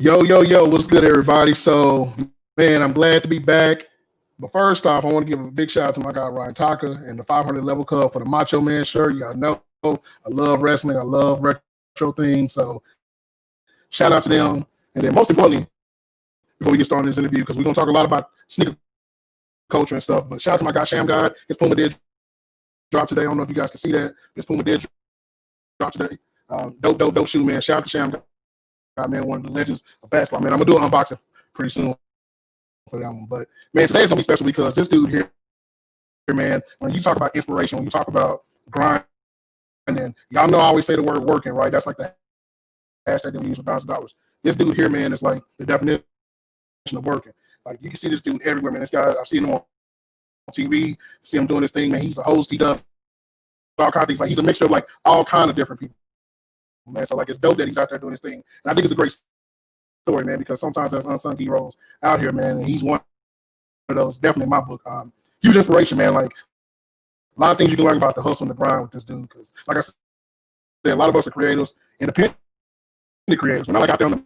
Yo, what's good, everybody? So, man, I'm glad to be back. But first off, I want to give a big shout out to my guy, Ryan Taka, and the 500 level cup for the Macho Man shirt. Y'all know I love wrestling. I love retro things. So, shout out to them. And then, most importantly, before we get started in this interview, because we're going to talk a lot about sneaker culture and stuff. But shout out to my guy, Sham God. His Puma did drop today. I don't know if you guys can see that. His Puma did drop today. Dope shoe, man. Shout out to Sham God, man. One of the legends of basketball, man. I'm going to do an unboxing pretty soon for that one. But, man, today's going to be special because this dude here, man, when you talk about inspiration, when you talk about grinding, y'all know I always say the word working, right? That's like the hashtag that we use for $1,000. This dude here, man, is like the definition of working. Like you can see this dude everywhere, man. This guy, I've seen him on TV, see him doing his thing, man. He's a host, he does all kind of things. Like he's a mixture of like all kind of different people, man. So like it's dope that he's out there doing his thing, and I think it's a great story, man, because sometimes there's unsung heroes out here, man, and he's one of those. Definitely in my book. Huge inspiration, man. Like a lot of things you can learn about the hustle and the grind with this dude. Because, like I said, a lot of us are creators, independent creators. We're not like out there on the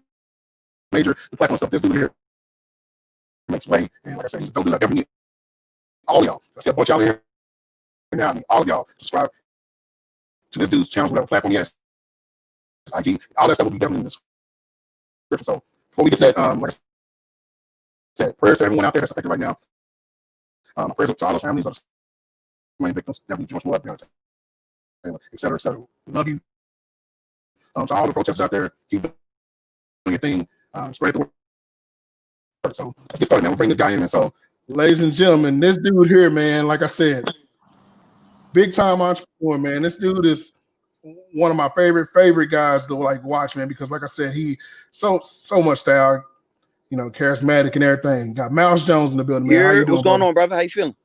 major the platform stuff. This dude here makes way, and like I said, he's a dope dude. I definitely need all y'all. I see a bunch y'all here now. I need all of y'all subscribe to this dude's channels, whatever platform he has. IG, all that stuff will be definitely in the description. So before we get to that, like I said, prayers to everyone out there that's affected right now. My prayers up to all those families of the slain victims, definitely George Floyd, Breonna Taylor, et cetera, et cetera. We love you. To all the protesters out there, keep doing your thing, spread the word. So let's get started, man. We'll bring this guy in, man. So, ladies and gentlemen, this dude here, man, like I said, big time entrepreneur, man. This dude is one of my favorite guys to like watch, man, because like I said, he so much style, charismatic and everything. Got Mouse Jones in the building, man. How you doing, What's brother? going on, brother? How you feeling?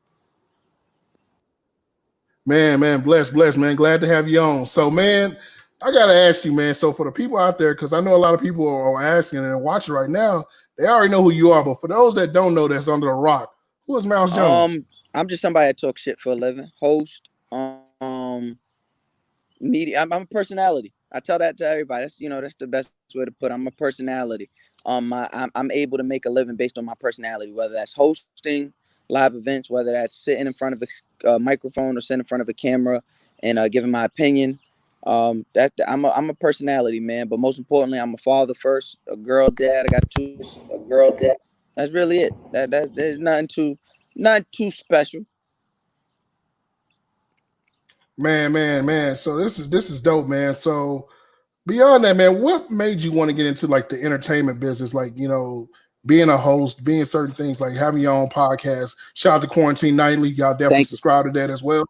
Man, bless, man. Glad to have you on. So, man, I gotta ask you, man. So, for the people out there, because I know a lot of people are asking and watching right now, they already know who you are. But for those that don't know, that's under a rock. Who is Mouse Jones? I'm just somebody that talks shit for a living. Host, media. I'm a personality. I tell that to everybody. That's the best way to put it. I'm a personality. I'm able to make a living based on my personality, whether that's hosting live events, whether that's sitting in front of a microphone or sitting in front of a camera and giving my opinion. That I'm a personality, man. But most importantly, I'm a father first, a girl dad. I got two. That's really it. There's nothing too special. Man. So this is dope, man. So beyond that, man, what made you want to get into like the entertainment business? Like, being a host, being certain things, like having your own podcast. Shout out to Quarantine Nightly. Y'all definitely Thank you. subscribe to that as well.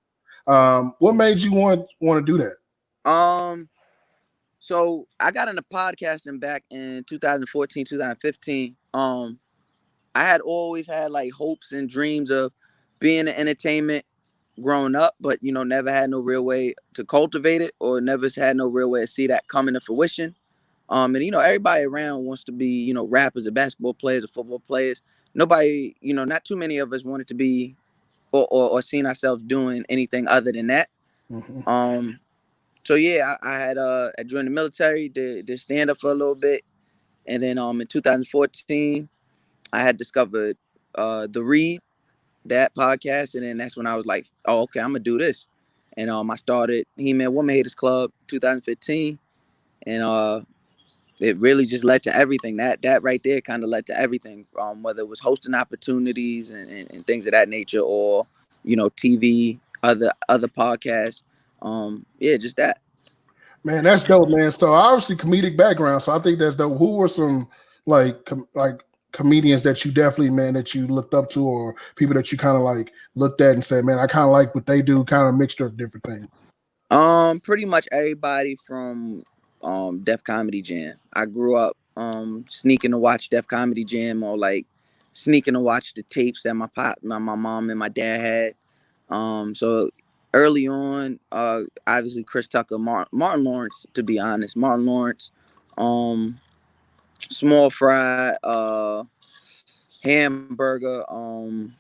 What made you want to do that? Um, so I got into podcasting back in 2014, 2015. I had always had like hopes and dreams of being in entertainment growing up, but never had no real way to cultivate it or never had no real way to see that coming to fruition. And everybody around wants to be, rappers or basketball players or football players. Nobody, not too many of us wanted to be or seen ourselves doing anything other than that. Mhm. Um, so yeah, I joined the military, did stand up for a little bit, and then in 2014, I had discovered the Read that podcast, and then that's when I was like, oh, okay, I'm gonna do this, and I started He-Man Woman Haters Club 2015, and it really just led to everything. That right there kind of led to everything, whether it was hosting opportunities and things of that nature, or TV, other podcasts, yeah, just that. Man, that's dope, man. So obviously comedic background. So I think that's dope. Who were some like comedians that you definitely, man, that you looked up to, or people that you kind of like looked at and said, man, I kind of like what they do, kind of mixture of different things. Pretty much everybody from Def Comedy Jam. I grew up sneaking to watch Def Comedy Jam, or like sneaking to watch the tapes that my mom and my dad had. So early on, obviously Chris Tucker, Martin Lawrence, to be honest, Martin Lawrence, um, Small Fry, Hamburger, I'm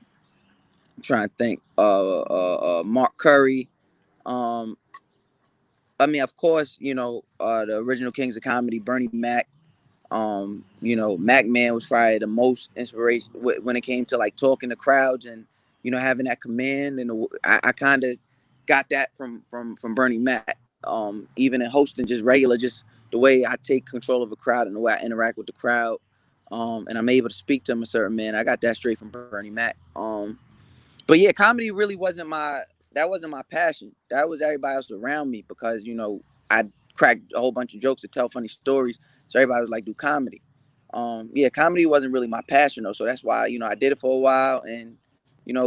trying to think, Mark Curry. Um, I mean, of course, the original Kings of Comedy, Bernie Mac. Mac Man was probably the most inspiration when it came to like talking to crowds and having that command. And I kind of got that from Bernie Mac. Even in hosting, just regular, just the way I take control of a crowd and the way I interact with the crowd, and I'm able to speak to them a certain man. I got that straight from Bernie Mac. But yeah, comedy really wasn't my passion. That was everybody else around me because I cracked a whole bunch of jokes to tell funny stories. So everybody was like, do comedy. Yeah, comedy wasn't really my passion though. So that's why I did it for a while, and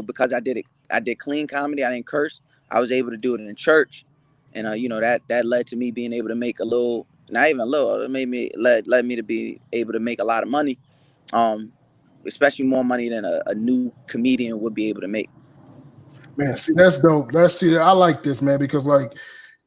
because I did clean comedy. I didn't curse. I was able to do it in church, and that led to me being able to make a little, not even a little. It made me led me to be able to make a lot of money. Um, Especially more money than a new comedian would be able to make. Man, see, that's dope. I like this, man, because like,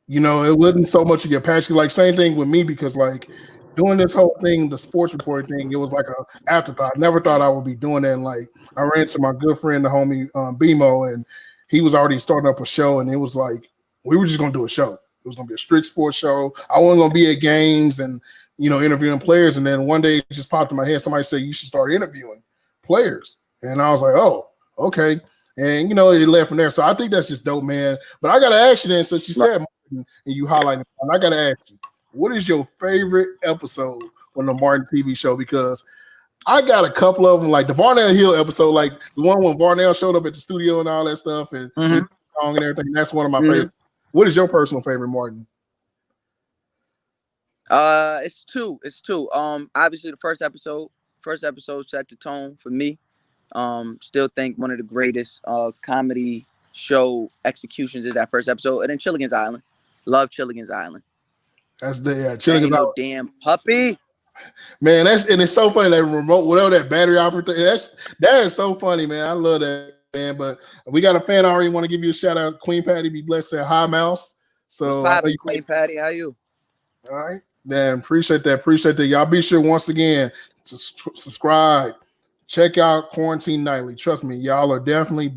it wasn't so much of your passion. Like same thing with me because like doing this whole thing, the sports reporting thing, it was like a afterthought. I never thought I would be doing that. And like I ran into my good friend, the homie BMO, and he was already starting up a show, and it was like we were just gonna do a show. It was gonna be a strict sports show. I wasn't gonna be at games and interviewing players. And then one day it just popped in my head. Somebody said you should start interviewing players, and I was like, oh, okay. And it led from there. So I think that's just dope, man. But I gotta ask you then, since you said and you highlighted, I gotta ask you, what is your favorite episode on the Martin TV show? Because I got a couple of them, like the Varnell Hill episode, like the one when Varnell showed up at the studio and all that stuff, and song and everything. That's one of my favorites. What is your personal favorite, Martin? It's two. It's two. Obviously the first episode set the tone for me. Still think one of the greatest comedy show executions is that first episode. And then Chilligan's Island. Love Chilligan's Island. That's the Ain't Chilligan's no Island. damn puppy. Man, and it's so funny that remote, whatever that battery operator. That is so funny, man. I love that, man. But we got a fan already want to give you a shout out. Queen Patty, be blessed, at High Mouse. What's So I know you poppin', Queen Patty? How you? all right. Man, appreciate that. Appreciate that. Y'all be sure once again to subscribe. Check out Quarantine Nightly. Trust me, y'all are definitely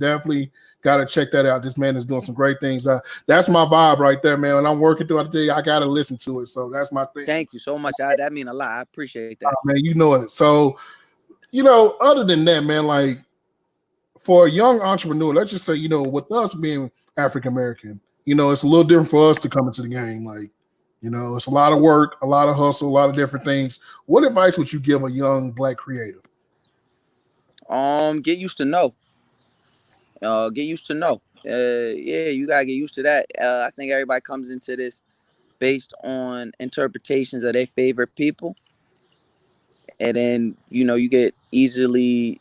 got to check that out. This man is doing some great things. That's my vibe right there, man. When I'm working throughout the day, I got to listen to it. So that's my thing. Thank you so much. That mean a lot. I appreciate that. Man, you know it. So, other than that, man, like for a young entrepreneur, let's just say, with us being African American, it's a little different for us to come into the game. Like, it's a lot of work, a lot of hustle, a lot of different things. What advice would you give a young Black creative? Get used to know. Get used to know. Yeah, you gotta get used to that. I think everybody comes into this based on interpretations of their favorite people, and then you get easily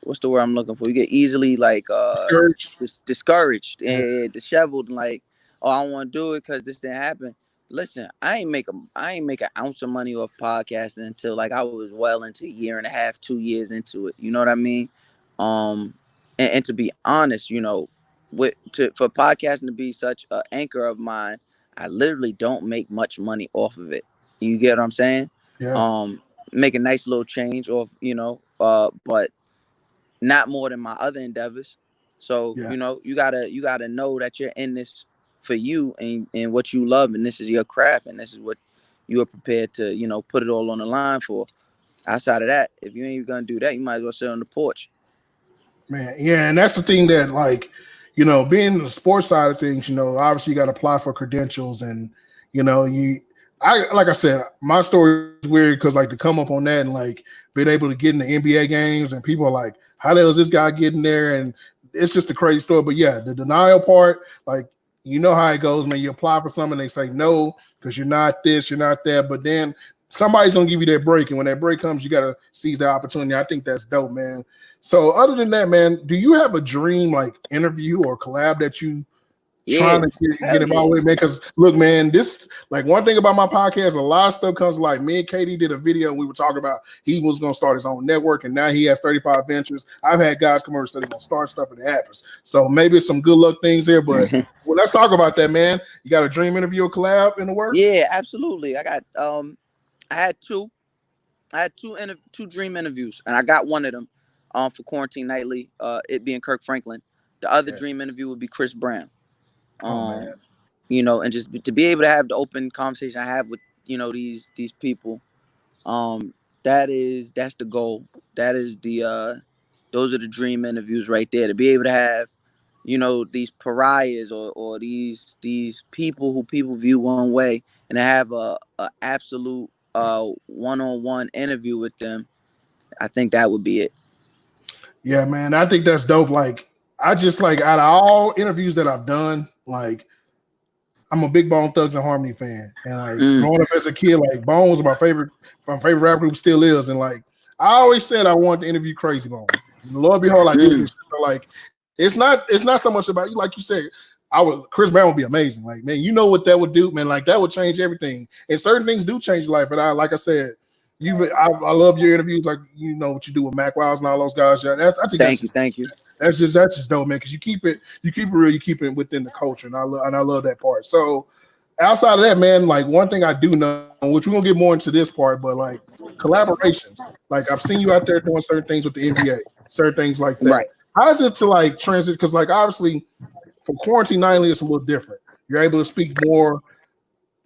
what's the word I'm looking for? You get easily like Discouraged? discouraged Yeah. and disheveled, and like, oh, I don't want to do it because this didn't happen. Listen, I ain't make an ounce of money off podcasting until like I was well into a year and a half, 2 years into it. You know what I mean? And to be honest, for podcasting to be such an anchor of mine, I literally don't make much money off of it. You get what I'm saying? Yeah. Um, Make a nice little change off, but not more than my other endeavors. So, Yeah. you gotta know that you're in this for you and what you love, and this is your craft, and this is what you are prepared to, put it all on the line for. Outside of that, if you ain't even gonna do that, you might as well sit on the porch. Man, yeah, and that's the thing that, like, being the sports side of things, obviously you got to apply for credentials, and like I said, my story is weird because like to come up on that and like being able to get in the NBA games, and people are like, how the hell is this guy getting there? And it's just a crazy story. But yeah, the denial part, like, how it goes, man. You apply for something, they say no because you're not this, you're not that, but then somebody's gonna give you that break, and when that break comes, you gotta seize that opportunity. I think that's dope, man. So other than that, man, do you have a dream like interview or collab that you trying Yeah, to get hell yeah. involved with, man? Because look, man, this like one thing about my podcast, a lot of stuff comes like me and Katie did a video and we were talking about he was gonna start his own network, and now he has 35 ventures. I've had guys come over and say they're gonna start stuff and it happens. So maybe it's some good luck things there, but well, let's talk about that, man. You got a dream interview or collab in the works? Yeah, absolutely. I had two. I had two dream interviews, and I got one of them for Quarantine Nightly, it being Kirk Franklin. The other Yeah. dream interview would be Chris Brown. Oh man. And just to be able to have the open conversation I have with, these people. Um, that's the goal. That is the those are the dream interviews right there. To be able to have these pariahs or these people who people view one way, and to have a absolute one-on-one interview with them. I think that would be it. Yeah, man, I think that's dope. Like, I just like out of all interviews that I've done, like I'm a big Bone Thugs and Harmony fan, and like Mm, growing up as a kid, like Bone was my favorite rap group, still is, and like I always said I wanted to interview Crazy Bone. And lo and behold, I did mm. this. So like it's not so much about you, like you said. Chris Brown would be amazing. Like man, you know what that would do, man. Like that would change everything, and certain things do change life. And like I said, I love your interviews, like you know what you do with Mac Wiles and all those guys. Yeah, I think Thank you, thank you. that's just dope, man. Because you keep it real, you keep it within the culture, and I love that part. So outside of that, man, like one thing I do know, which we're gonna get more into this part, but like collaborations. Like I've seen you out there doing certain things with the NBA, certain things like that. Right, How is it to like transit? Because like obviously for quarantine nightly, it's a little different. You're able to speak more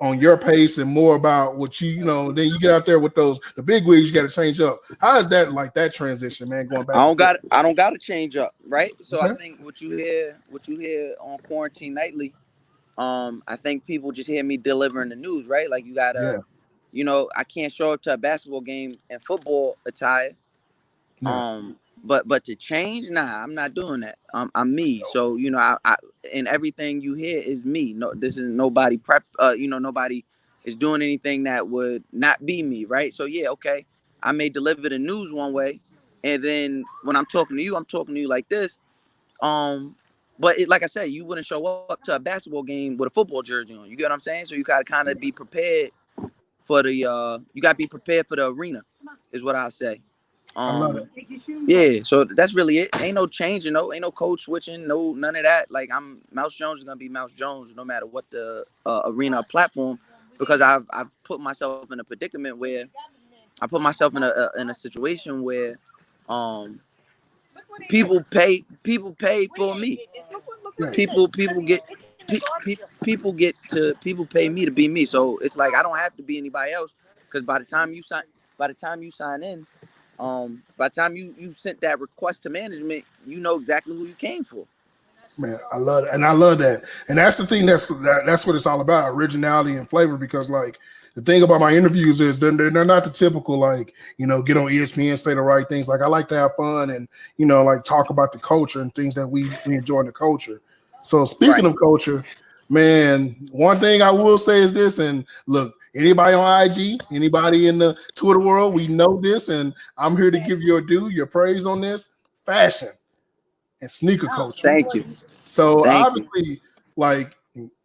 on your pace and more about what then you get out there with the big wigs, you got to change up. How is that like that transition, man, going back and forth? I don't got to change up, right? So I Okay. think what you hear on Quarantine Nightly, I think people just hear me delivering the news, right? Like you gotta, Yeah. I can't show up to a basketball game in football attire. Yeah. But to change, nah, I'm not doing that. I'm me. So I and everything you hear is me. No, this is nobody prep. Nobody is doing anything that would not be me, right? So yeah, okay. I may deliver the news one way, and then when I'm talking to you, I'm talking to you like this. Um, but like I said, you wouldn't show up to a basketball game with a football jersey on. You get what I'm saying? So you gotta kind of be prepared for you gotta be prepared for the arena, is what I say. I love it. Um, yeah, so that's really it. Ain't no changing, ain't no code switching, no none of that. Like I'm Mouse Jones is gonna be Mouse Jones no matter what the arena or platform, because I've put myself in a predicament where I put myself in a situation where um people pay for me. Yeah. People pay me to be me. So it's like I don't have to be anybody else, because by the time you sign in, by the time you sent that request to management, you know exactly who you came for. Man, I love it, and I love that, and that's the thing. That's what it's all about: originality and flavor. Because like the thing about my interviews is they're not the typical like get on ESPN, say the right things. Like I like to have fun and like talk about the culture and things that we enjoy in the culture. So speaking Right. of culture, man, one thing I will say is this. And look, anybody on IG, anybody in the Twitter world, we know this, and I'm here to give your due, your praise on this. Fashion and sneaker culture. Thank you. So Thank you. obviously, like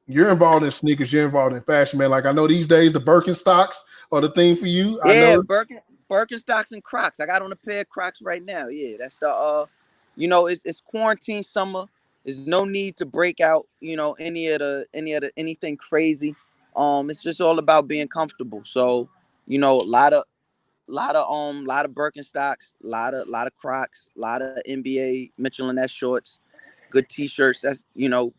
you're involved in sneakers, you're involved in fashion, man. Like I know these days the Birkenstocks are the thing for you. I Yeah, know. Birkenstocks and Crocs. I got on a pair of Crocs right now. Yeah, that's the it's quarantine summer. There's no need to break out, anything crazy. It's just all about being comfortable. So, lot of Birkenstocks, lot of Crocs, lot of NBA Mitchell and Ness shorts, good t-shirts. That's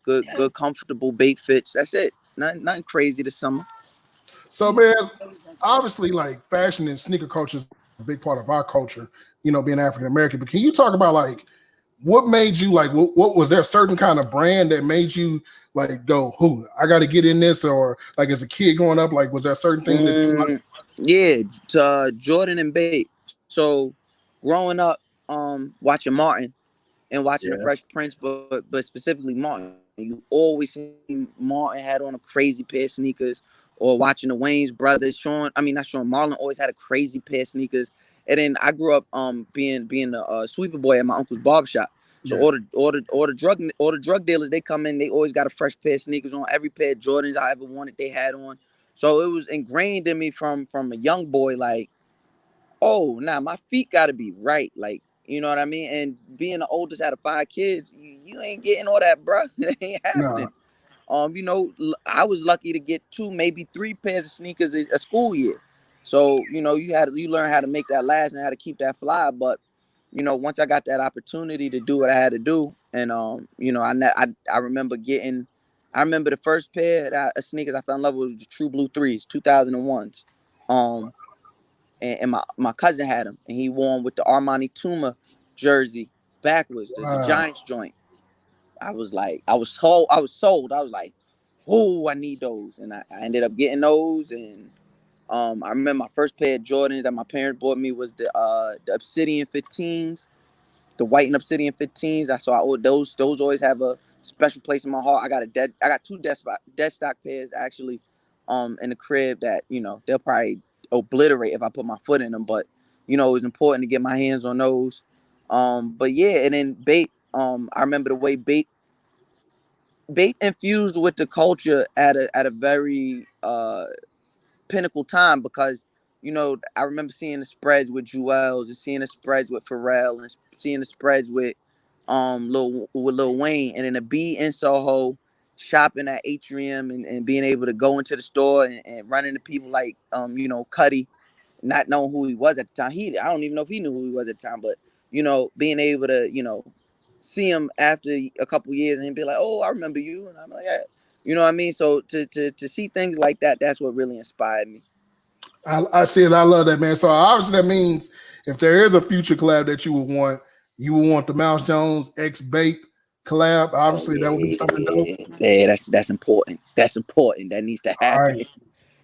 good comfortable bait fits. That's it. Nothing crazy this summer. So man, obviously, like fashion and sneaker culture is a big part of our culture. Being African American. But can you talk about like what made you like? What was there a certain kind of brand that made you like go, "Who I got to get in this," or like as a kid growing up, like was there certain things that you like? Yeah, Jordan and Bait. So growing up, watching Martin and watching the Yeah, Fresh Prince, but specifically Martin, you always see Martin had on a crazy pair of sneakers. Or watching the Wayne's brothers, not Sean, Marlon always had a crazy pair of sneakers. And then I grew up being a sweeper boy at my uncle's barbershop. So yeah. all the drug dealers, they come in, they always got a fresh pair of sneakers on. Every pair of Jordans I ever wanted, they had on. So it was ingrained in me from a young boy, like, oh, now my feet got to be right, like, you know what I mean. And being the oldest out of 5 kids, you ain't getting all that, bro. It ain't Nah, happening. I was lucky to get 2, maybe 3 pairs of sneakers a school year. So you learn how to make that last and how to keep that fly. But once I got that opportunity to do what I had to do, and I remember getting I remember the first pair of sneakers I fell in love with was the True Blue 3s, 2001s. Um, and my cousin had them, and he wore them with the Armani Tuma jersey backwards, the Wow. Giants joint. I was like, I was sold. I was like, oh, I need those, and I ended up getting those. And I remember my first pair of Jordans that my parents bought me was the Obsidian 15s, the white and Obsidian 15s. I saw those always have a special place in my heart. I got two dead stock pairs actually, in the crib that they'll probably obliterate if I put my foot in them. But it was important to get my hands on those. But yeah, and then Bape. I remember the way Bape infused with the culture at a very pinnacle time, because I remember seeing the spreads with Jewels and seeing the spreads with Pharrell and seeing the spreads with Lil Wayne, and then the be in Soho, shopping at Atrium, and being able to go into the store and run into people like Cuddy, not knowing who he was at the time. I don't even know if he knew who he was at the time, but being able to see him after a couple years and be like, oh, I remember you, and I'm like, yeah. You know what I mean? So to see things like that, that's what really inspired me. I see it. I love that, man. So obviously that means if there is a future collab that you would want the Mouse Jones X Bape collab. Oh Obviously, that would be something dope. yeah, yeah. That's important. That's important. That needs to All right. happen.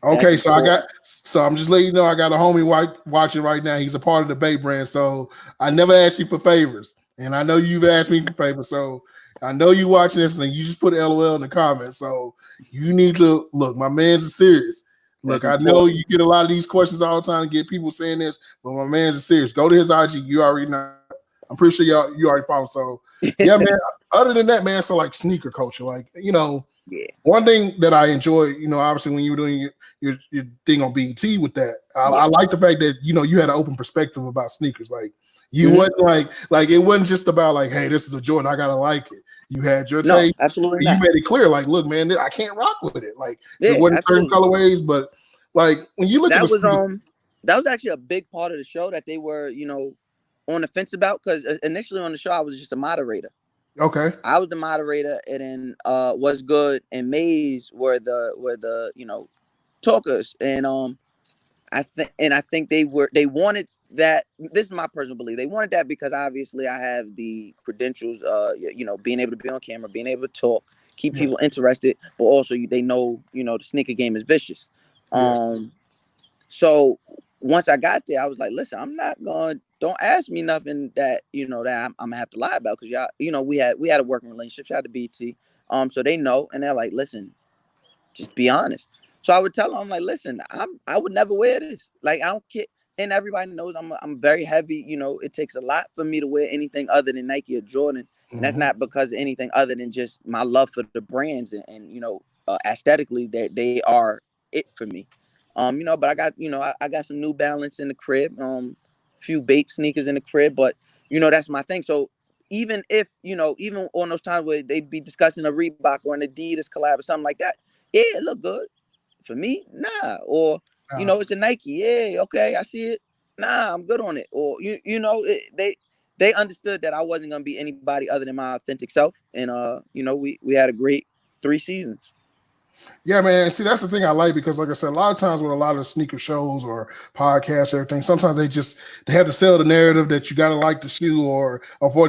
That's Okay, important. so I'm just letting you know I got a homie watching right now. He's a part of the Bay brand, so I never asked you for favors, and I know you've asked me for favors. So I know you watching this, and you just put LOL in the comments. So you need to look. My man's serious. That's Look, I know you important. get a lot of these questions all the time. Get people saying this, but my man's serious. Go to his IG. You already know. I'm pretty sure you already follow. So yeah, man. Other than that, man, so like sneaker culture, like Yeah, one thing that I enjoy, obviously when you were doing your thing on BET with that, yeah. I like the fact that you had an open perspective about sneakers. Like you Hmm. wasn't like it wasn't just about like, hey, this is a Jordan, I gotta like it. You had your No, taste, absolutely and you not. made it clear, like, look, man, I can't rock with it. Like there Yeah, wasn't certain absolutely. colorways, but like when you look at That the was sneaker, that was actually a big part of the show that they were on the fence about, because initially on the show I was just a moderator. okay, I was the moderator, and then What's Good and Maze were the talkers, and I think they wanted that. This is my personal belief. They wanted that because obviously I have the credentials, being able to be on camera, being able to talk, keep yeah, people interested, but also they know the sneaker game is vicious. yes, Um, so once I got there, I was like, listen, I'm not going. Don't ask me nothing that that I'm gonna have to lie about, because y'all, we had a working relationship. Shout out to BT. So they know, and they're like, listen, just be honest. So I would tell them, I'm like, listen, I would never wear this. Like, I don't care. And everybody knows I'm very heavy. It takes a lot for me to wear anything other than Nike or Jordan. And that's mm-hmm. not because of anything other than just my love for the brands, and aesthetically they are it for me. But I got, I got some New Balance in the crib, few Bape sneakers in the crib, but that's my thing. So even if, even on those times where they'd be discussing a Reebok or an Adidas collab or something like that, yeah, it look good. For me, nah. Or it's a Nike. Yeah, okay, I see it. Nah, I'm good on it. Or they understood that I wasn't gonna be anybody other than my authentic self, and we had a great 3 seasons. Yeah, man. See, that's the thing I like because, like I said, a lot of times with a lot of sneaker shows or podcasts, everything, sometimes they have to sell the narrative that you gotta like the shoe or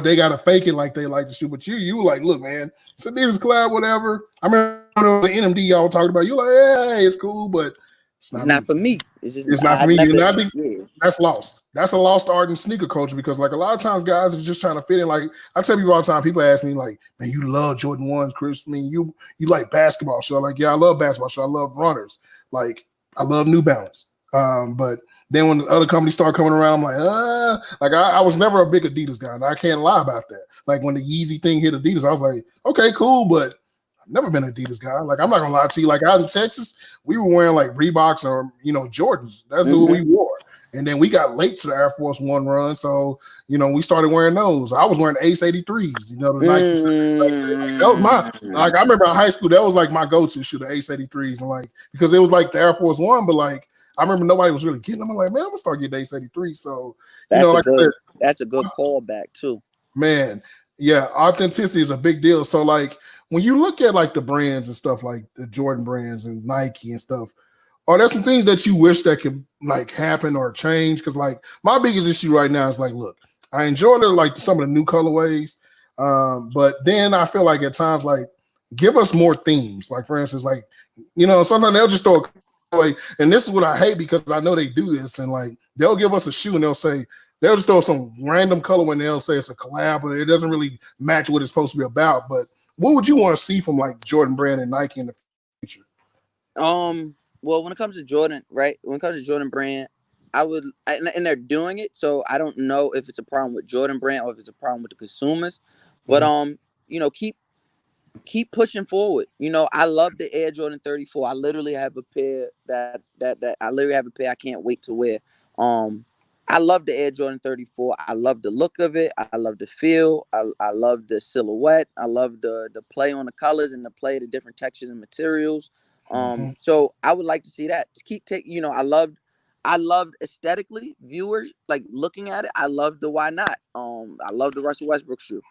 they gotta fake it like they like the shoe. But you were like, look, man, it's a Adidas collab, whatever. I remember the NMD y'all talked about. You like, yeah, it's cool, but it's It's not me. not for me. It's just It's not for I me. And never. I think Yeah. that's lost. That's a lost art in sneaker culture because, like, a lot of times guys are just trying to fit in. Like, I tell people all the time, people ask me, like, man, you love Jordan 1s, Chris. I mean, you like basketball. So, like, yeah, I love basketball. So, I love runners. Like, I love New Balance. But then when the other companies start coming around, I'm like, I was never a big Adidas guy. And I can't lie about that. Like, when the Yeezy thing hit Adidas, I was like, okay, cool, but never been an Adidas guy. Like, I'm not gonna lie to you. Like, out in Texas, we were wearing like Reeboks or Jordans. That's what we Mm-hmm. wore. And then we got late to the Air Force One run, so we started wearing those. I was wearing Ace 83s, the Nike. Like, that was my like. I remember in high school, that was like my go-to shoe, the Ace 83s, and like because it was like the Air Force One, but like I remember nobody was really getting them. I'm like, man, I'm gonna start getting Ace 83. So That's a like I said, good. That's a good callback too. man, yeah, authenticity is a big deal. So like when you look at like the brands and stuff like the Jordan brands and Nike and stuff, are there some things that you wish that could like happen or change? Because like my biggest issue right now is like, look, I enjoy like some of the new colorways, but then I feel like at times like give us more themes. Like for instance, like sometimes they'll just throw a colorway, and this is what I hate because I know they do this, and like they'll give us a shoe and they'll just throw some random color and they'll say it's a collab, but it doesn't really match what it's supposed to be about. But what would you want to see from like Jordan Brand and Nike in the future? Well, when it comes to Jordan, right? When it comes to Jordan Brand, and they're doing it, so I don't know if it's a problem with Jordan Brand or if it's a problem with the consumers. But keep pushing forward. I love the Air Jordan 34. I literally have a pair that I literally have a pair I can't wait to wear. I love the Air Jordan 34. I love the look of it. I love the feel. I love the silhouette. I love the play on the colors and the play of the different textures and materials. So I would like to see that. Keep taking. I loved aesthetically viewers like looking at it. I love the Why Not. I love the Russell Westbrook shoe.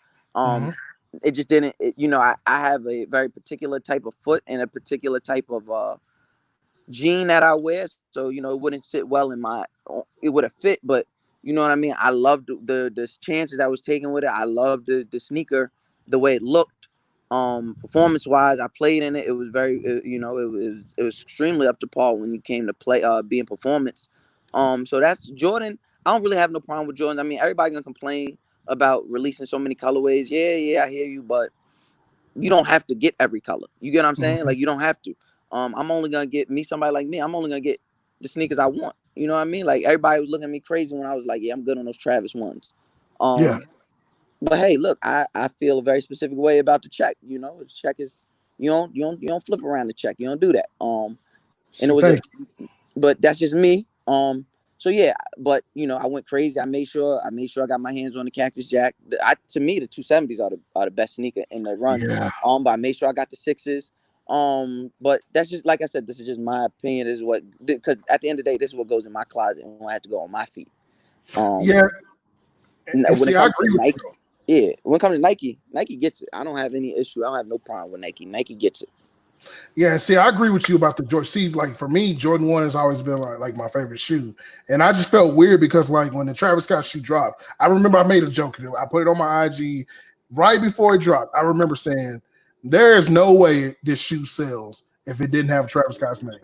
It just didn't. I have a very particular type of foot and a particular type of jean that I wear, so it wouldn't sit well it would have fit, but you know what I mean. I loved the chances that was taken with it. I loved the sneaker, the way it looked, performance wise. I played in it. It was it was extremely up to par when you came to play, being performance. So that's Jordan. I don't really have no problem with Jordan. I mean, everybody gonna complain about releasing so many colorways. Yeah, I hear you, but you don't have to get every color. You get what I'm saying? Like, you don't have to. I'm only gonna get somebody like me. I'm only gonna get the sneakers I want. You know what I mean? Like, everybody was looking at me crazy when I was like, yeah, I'm good on those Travis ones. Yeah. But hey, look, I feel a very specific way about the check. The check is you don't flip around the check. You don't do that. And it was but that's just me. So yeah, but I went crazy. I made sure I got my hands on the Cactus Jack. To me, the 270s are the best sneaker in the run. Yeah. But I made sure I got the sixes. But that's just, like I said, this is just my opinion. This is what, because at the end of the day, this is what goes in my closet and won't have to go on my feet. Yeah. And when see, it I comes agree to with Nike, you. yeah, when it comes to Nike gets it. I don't have any issue. I don't have no problem with Nike. Nike gets it. Yeah, see, I agree with you about the Jordan. See, like for me, Jordan 1 has always been like my favorite shoe. And I just felt weird because like when the Travis Scott shoe dropped, I remember I made a joke. I put it on my IG right before it dropped. I remember saying, there is no way this shoe sells if it didn't have Travis Scott's name.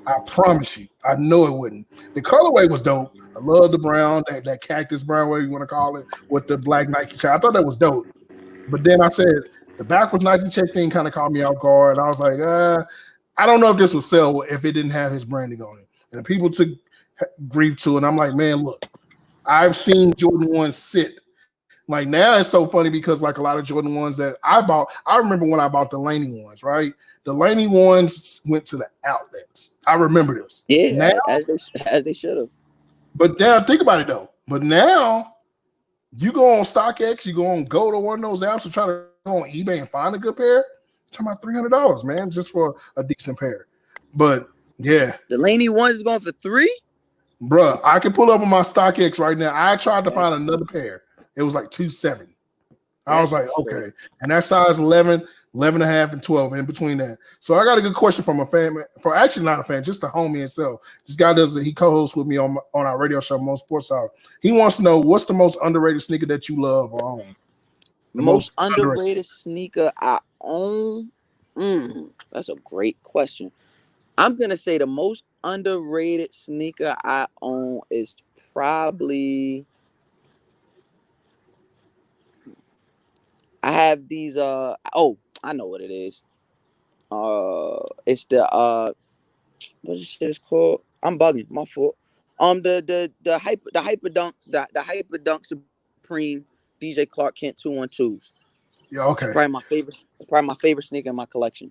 I promise you. I know it wouldn't. The colorway was dope. I love the brown, that cactus brown, whatever you want to call it, with the black Nike check. I thought that was dope. But then I said, the backwards Nike check thing kind of caught me off guard. I was like, I don't know if this would sell if it didn't have his branding on it. And people took grief to it. And I'm like, man, look, I've seen Jordan 1 sit. Like now it's so funny because like a lot of Jordan 1s that I bought, I remember when I bought the Laney ones, right? The Laney ones went to the outlets. I remember this. Yeah, now, as they should have. But now think about it though. But now you go on StockX, you go to one of those apps and try to go on eBay and find a good pair. You're talking about $300, man, just for a decent pair. But yeah, the Laney one is going for $3. Bruh, I can pull up on my StockX right now. I tried to find another pair. It was like $270. I was like, okay. And that size 11, 11 and a half, and 12 in between that. So I got a good question from a fan, for actually not a fan, just a homie himself. This guy he co-hosts with me on our radio show, Most Sports Hour. He wants to know, what's the most underrated sneaker that you love or own? The most underrated sneaker I own? That's a great question. I'm going to say the most underrated sneaker I own is probably... I have these I know what it is. It's the what this shit is called? I'm bugging, my fault. The hyper dunk Supreme DJ Clark Kent 212s. Yeah, okay. It's probably my favorite sneaker in my collection.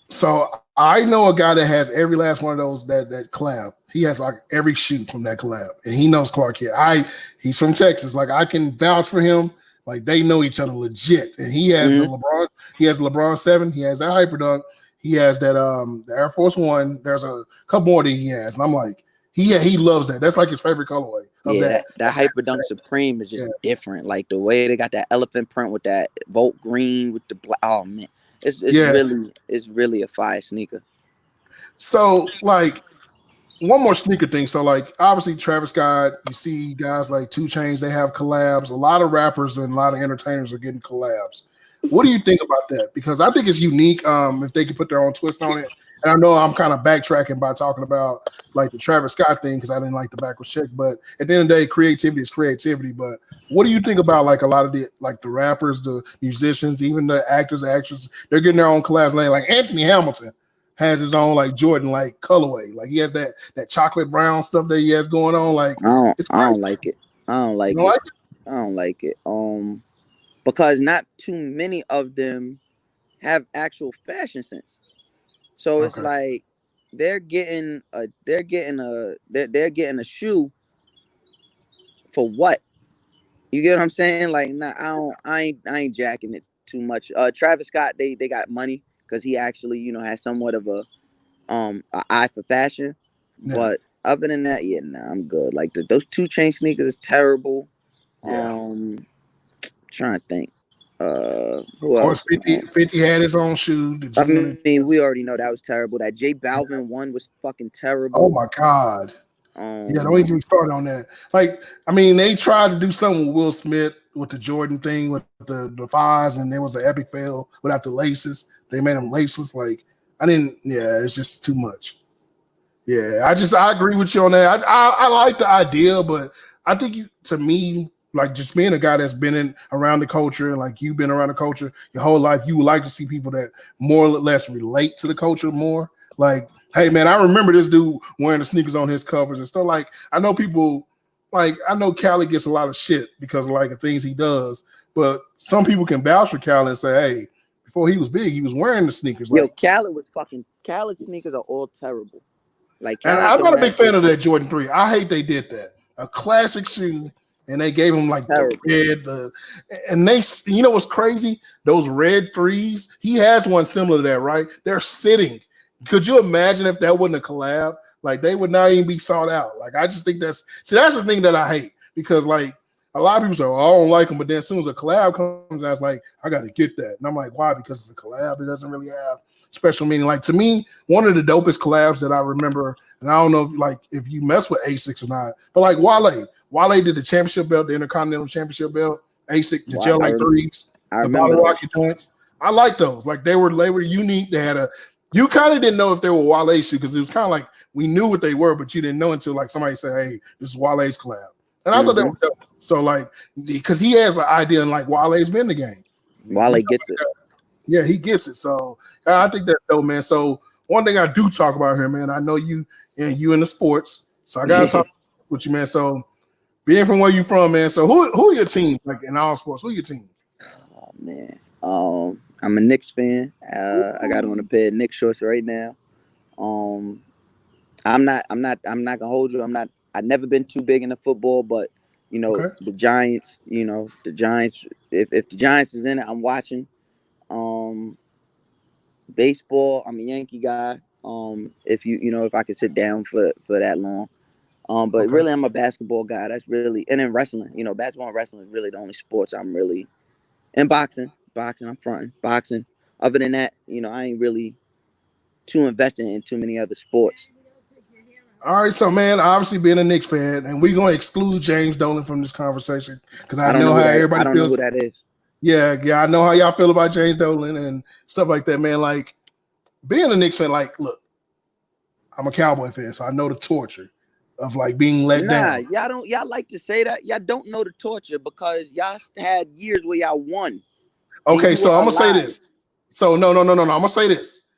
So I know a guy that has every last one of those that collab. He has like every shoe from that collab, and he knows Clark Kent. He's from Texas. Like I can vouch for him. Like they know each other legit. And he has the LeBron. He has LeBron 7. He has that Hyperdunk. He has that the Air Force One. There's a couple more that he has, and I'm like, he loves that. That's like his favorite colorway. That Hyperdunk Supreme is just different. Like the way they got that elephant print with that Volt green with the black. Oh man, Yeah. it's really a fire sneaker. So like one more sneaker thing. So like obviously Travis Scott, you see guys like 2 Chainz, they have collabs. A lot of rappers and a lot of entertainers are getting collabs. What do you think about that? Because I think it's unique if they could put their own twist on it. And I know I'm kind of backtracking by talking about like the Travis Scott thing because I didn't like the backwards check. But at the end of the day, creativity is creativity. But what do you think about like a lot of the like the rappers, the musicians, even the actors, actresses? They're getting their own collabs. Like Anthony Hamilton has his own like Jordan like colorway. Like he has that chocolate brown stuff that he has going on. Like it's I don't crazy. like it. I don't You like know, it. like I don't like it. Because not too many of them have actual fashion sense. So it's okay, like they're getting a shoe for what? You get what I'm saying? Like, nah, I ain't jacking it too much. Travis Scott, they got money because he actually, has somewhat of a eye for fashion. yeah, But other than that, yeah, nah, I'm good. Like those 2 Chain sneakers is terrible. yeah. Trying to think. Of Who course, else? 50 had his own shoe, the I G mean, Unit. we already know that was terrible. That J Balvin one was fucking Oh terrible. my God. Yeah, don't Um, even get me started on that. Like, I mean, they tried to do something with Will Smith with the Jordan thing with the fives, and there was an epic fail without the laces. They made them laceless. Like, I didn't. Yeah, it's just too much. Yeah, I agree with you on that. I like the idea, but I think to me, like just being a guy that's been in around the culture, like you've been around the culture your whole life, you would like to see people that more or less relate to the culture more. Like, hey man, I remember this dude wearing the sneakers on his covers and stuff. Like, I know people, like I know Cali gets a lot of shit because of like the things he does, but some people can vouch for Cali and say, hey, before he was big, he was wearing the sneakers. Yo, Like, Khaled sneakers are all terrible. Like and Khaled I'm don't not a big have fan good of shoes. that Jordan 3. I hate they did that. A classic shoe, and they gave him like the Terrible. red, and they, you know what's crazy? Those red threes, he has one similar to that, right? They're sitting. Could you imagine if that wasn't a collab? Like they would not even be sought out. Like I just think that's the thing that I hate because like a lot of people say, oh, I don't like them, but then as soon as a collab comes out, it's like I got to get that, and I'm like, why? Because it's a collab. It doesn't really have special meaning. Like to me, one of the dopest collabs that I remember, and I don't know if you mess with ASICs or not, but like Wale did the championship belt, the Intercontinental Championship belt, ASIC, the Well, gel like threes, I the bottle remember those. rocket joints. I like those. Like they were unique. They had a you kind of didn't know if they were Wale shoes because it was kind of like we knew what they were, but you didn't know until like somebody said, "Hey, this is Wale's collab," and I thought that Mm-hmm. was dope. So like because he has an idea and like Wale's been in the game. Wale gets it. Yeah, he gets it. So I think that's dope, man. So one thing I do talk about here, man. I know you in the sports, so I gotta talk with you, man. So being from where you from, man. So who are your teams? Like in all sports, who are your teams? Oh man. I'm a Knicks fan. I got on a pair of Knicks shorts right now. Um, I'm not gonna hold you. I've never been too big into football, but Okay. the Giants. The Giants. If the Giants is in it, I'm watching. Um, Baseball. I'm a Yankee guy. If if I could sit down for that long. But Okay. really, I'm a basketball guy. That's really, and then wrestling. Basketball and wrestling is really the only sports I'm really. And boxing. I'm fronting boxing. Other than that, I ain't really too invested in too many other sports. All right, so man, obviously being a Knicks fan, and we're gonna exclude James Dolan from this conversation because I I don't know know who how that. everybody I don't know who feels. that is. Yeah, I know how y'all feel about James Dolan and stuff like that, man. Like being a Knicks fan, like, look, I'm a Cowboy fan, so I know the torture of like being let Nah, down. y'all don't. Y'all like to say that. Y'all don't know the torture because y'all had years where y'all won and Okay, you so were I'm gonna say alive. this. So no. I'm gonna say this.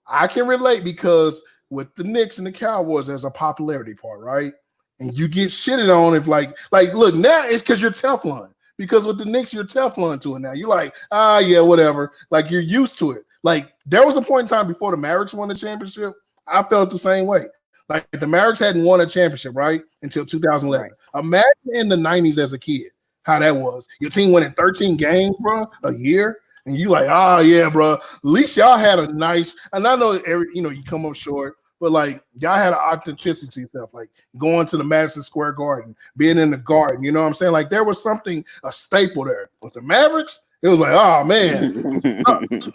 I can relate because with the Knicks and the Cowboys, there's a popularity part, right? And you get shitted on if like look, now it's because you're Teflon. Because with the Knicks, you're Teflon to it now. You're like, yeah, whatever. Like you're used to it. Like there was a point in time before the Mavericks won the championship. I felt the same way. Like the Mavericks hadn't won a championship, right? Until 2011. Right. Imagine in the 90s as a kid how that was. Your team winning 13 games, bro, a year. And you like, yeah, bro. At least y'all had a nice, and I know you come up short, but like y'all had an authenticity stuff, like going to the Madison Square Garden, being in the Garden. You know what I'm saying? Like there was something a staple there. With the Mavericks, it was like, oh man,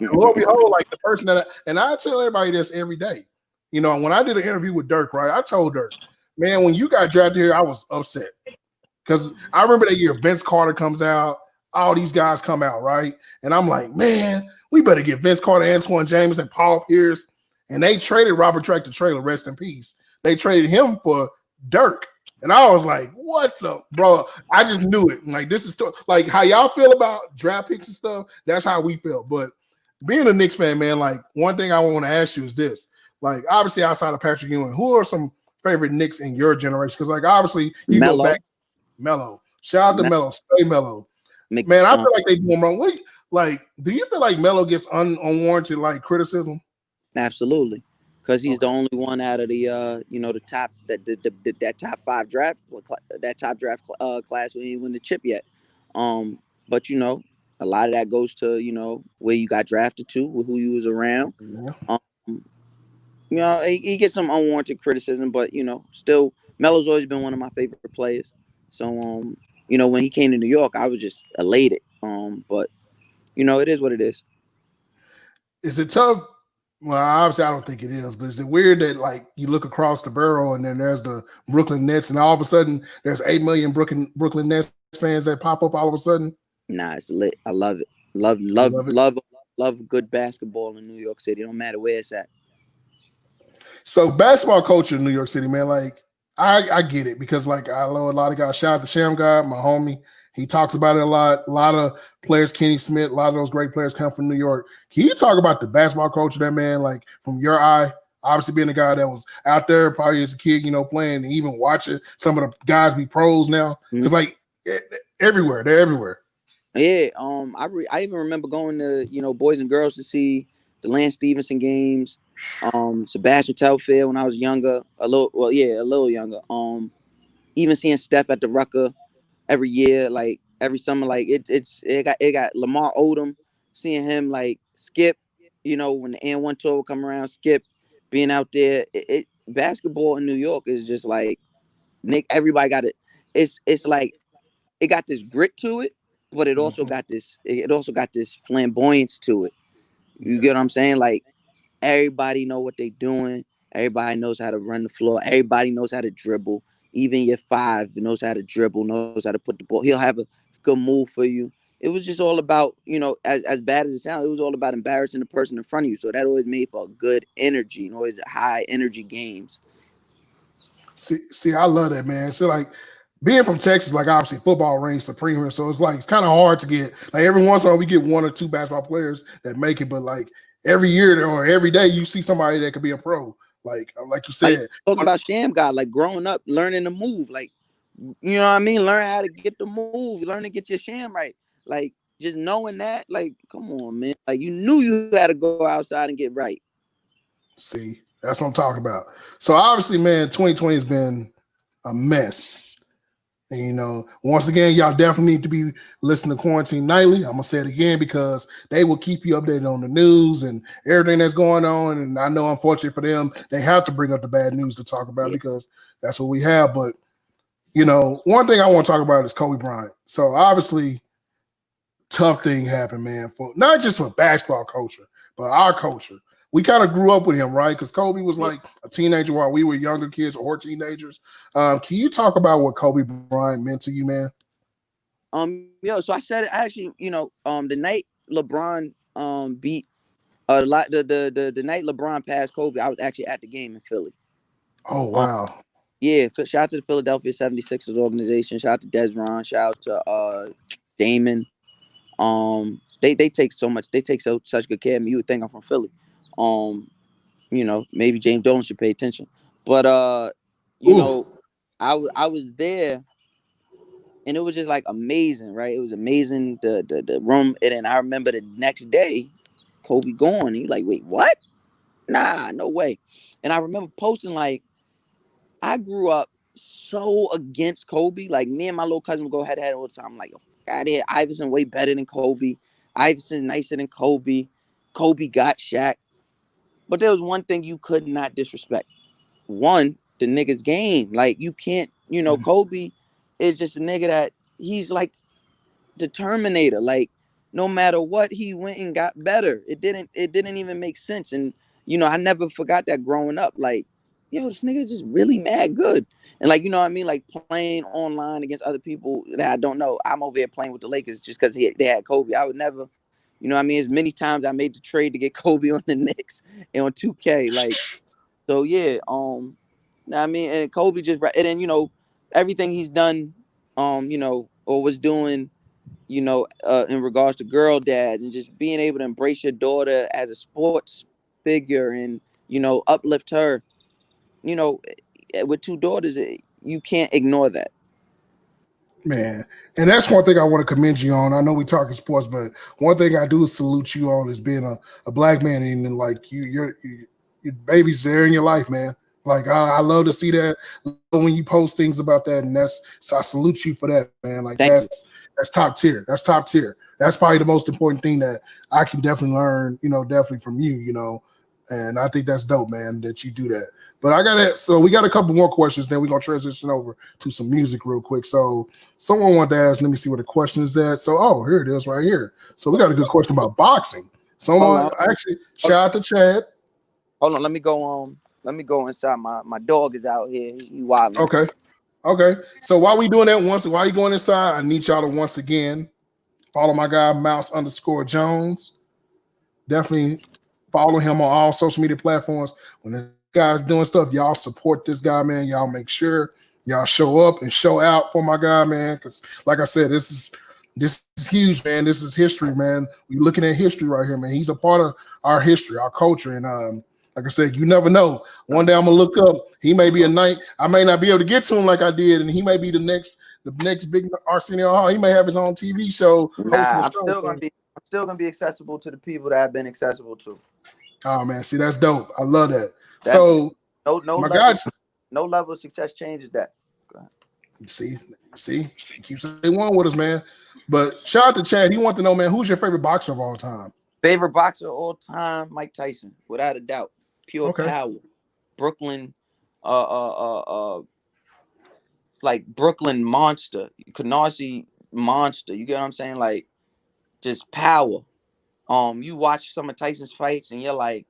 Lord behold, like the person and I tell everybody this every day. You know, when I did an interview with Dirk, right? I told Dirk, man, when you got drafted here, I was upset because I remember that year Vince Carter comes out, all these guys come out, right? And I'm like, man, we better get Vince Carter, Antoine James, and Paul Pierce. And they traded Robert Tractor Trailer, rest in peace. They traded him for Dirk. And I was like, what the bro? I just knew it. Like, this is like how y'all feel about draft picks and stuff. That's how we feel. But being a Knicks fan, man, like one thing I want to ask you is this. Like, obviously, outside of Patrick Ewing, who are some favorite Knicks in your generation? Because, like, obviously, you go back Melo. Shout out to Melo. Stay Melo. Man, I feel like they do him wrong. Do you feel like Melo gets unwarranted like criticism? Absolutely, because he's the only one out of the the top that top five draft class when he didn't win the chip yet. But a lot of that goes to where you got drafted to, who you was around. He gets some unwarranted criticism, but still Melo's always been one of my favorite players. So when he came to New York, I was just elated. But it is what it is. Is it tough? Well, obviously, I don't think it is, but is it weird that like you look across the borough and then there's the Brooklyn Nets, and all of a sudden there's 8 million Brooklyn Nets fans that pop up all of a sudden? Nah, it's lit. I love it. Love good basketball in New York City. No matter where it's at. So basketball culture in New York City, man, like I get it because like I know a lot of guys. Shout out to Sham God, my homie. He talks about it a lot. A lot of players, Kenny Smith, a lot of those great players come from New York. Can you talk about the basketball culture there, man? Like from your eye, obviously being a guy that was out there probably as a kid, playing and even watching some of the guys be pros now. Because everywhere, they're everywhere. Yeah, I even remember going to Boys and Girls to see the Lance Stevenson games, Sebastian Telfair when I was younger, a little younger. Even seeing Steph at the Rucker every year, like every summer, like it got Lamar Odom, seeing him like Skip, when the N1 tour would come around, Skip being out there. Basketball in New York is just like Nick. Everybody got it. It's like it got this grit to it, but it also got this flamboyance to it. You get what I'm saying? Like everybody know what they doing. Everybody knows how to run the floor. Everybody knows how to dribble. Even your five knows how to dribble, knows how to put the ball. He'll have a good move for you. It was just all about, as bad as it sounds, it was all about embarrassing the person in front of you. So that always made for a good energy, always high energy games. See, I love that, man. So like being from Texas, like obviously football reigns supreme here. So it's like it's kind of hard to get like every once in a while we get one or two basketball players that make it, but like every year or every day you see somebody that could be a pro. Like you said. Like, talking about Sham God, like growing up, learning to move, like you know what I mean? Learn how to get the move, learn to get your sham right. Like just knowing that, like, come on, man. Like you knew you had to go outside and get right. See, that's what I'm talking about. So obviously, man, 2020 has been a mess. And, once again, y'all definitely need to be listening to Quarantine Nightly. I'm going to say it again because they will keep you updated on the news and everything that's going on. And I know, unfortunately for them, they have to bring up the bad news to talk about because that's what we have. But, one thing I want to talk about is Kobe Bryant. So obviously, tough thing happened, man, for not just for basketball culture, but our culture. We kind of grew up with him, right? Because Kobe was like a teenager while we were younger kids or teenagers. Can you talk about what Kobe Bryant meant to you, man? So I said it actually, the night LeBron beat the night LeBron passed Kobe, I was actually at the game in Philly. Oh wow. Shout out to the Philadelphia 76ers organization. Shout out to Desron. Shout out to Damon. They take such good care of me. You would think I'm from Philly. Maybe James Dolan should pay attention. But I was there and it was just like amazing, right? It was amazing, the room. And then I remember the next day, Kobe gone. He like, wait, what? Nah, no way. And I remember posting like, I grew up so against Kobe. Like me and my little cousin would go head to head all the time. I'm like, out here, Iverson way better than Kobe. Iverson nicer than Kobe. Kobe got Shaq. But there was one thing you could not disrespect. One, the nigga's game. Like you can't, Kobe is just a nigga that he's like the Terminator. Like no matter what, he went and got better. It didn't even make sense. And I never forgot that growing up. Like, yo, this nigga just really mad good. And like, what I mean? Like playing online against other people that I don't know. I'm over here playing with the Lakers just because they had Kobe. I would never, what I mean? As many times I made the trade to get Kobe on the Knicks and on 2K. Like, so yeah, I mean, and Kobe just and then everything he's done, or was doing, in regards to girl dads and just being able to embrace your daughter as a sports figure and uplift her, you know, with two daughters, you can't ignore that. Man, and that's one thing I want to commend you on. I know we talking sports, but one thing I do salute you on is being a black man, and like your baby's there in your life, man. Like I love to see that when you post things about that, and so I salute you for that, man. Like Thank you. that's top tier. That's top tier. That's probably the most important thing that I can definitely learn, definitely from you, and I think that's dope, man, that you do that. But so we got a couple more questions, then we're going to transition over to some music real quick. So someone wanted to ask, let me see where the question is at. So, here it is right here. So we got a good question about boxing. Someone actually, shout out to Chad. Hold on, let me go inside. My dog is out here. He wilding. Okay. So while we doing that while you going inside, I need y'all to once again follow my guy, Mouse_Jones. Definitely follow him on all social media platforms. When this guy's doing stuff, y'all support this guy, man. Y'all make sure y'all show up and show out for my guy, man. Because like I said, this is huge, man. This is history, man. We're looking at history right here, man. He's a part of our history, our culture. And like I said, you never know. One day I'm gonna look up. He may be a knight. I may not be able to get to him like I did, and he may be the next big Arsenio Hall. He may have his own TV show. I'm still gonna be accessible to the people that I've been accessible to. Oh man, see that's dope. I love that. So no level of success changes that. See, he keeps saying one with us, man. But shout out to Chad. He wants to know, man, who's your favorite boxer of all time? Favorite boxer of all time, Mike Tyson, without a doubt. Pure power. Brooklyn, like Brooklyn monster, Canarsie monster. You get what I'm saying? Like just power. You watch some of Tyson's fights and you're like,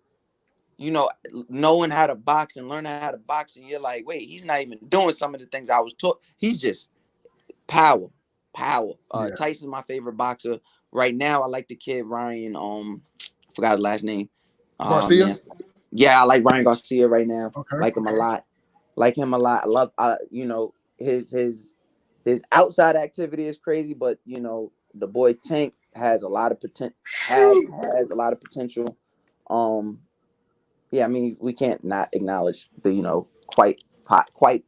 knowing how to box and learning how to box, and you're like, wait, he's not even doing some of the things I was taught. He's just power. Tyson's my favorite boxer right now. I like the kid Ryan. Forgot his last name. Garcia. Yeah, I like Ryan Garcia right now. Okay. Like him a lot. I love. His outside activity is crazy, but the boy Tank has a lot of potential. Has a lot of potential. Yeah, I mean, we can't not acknowledge the quite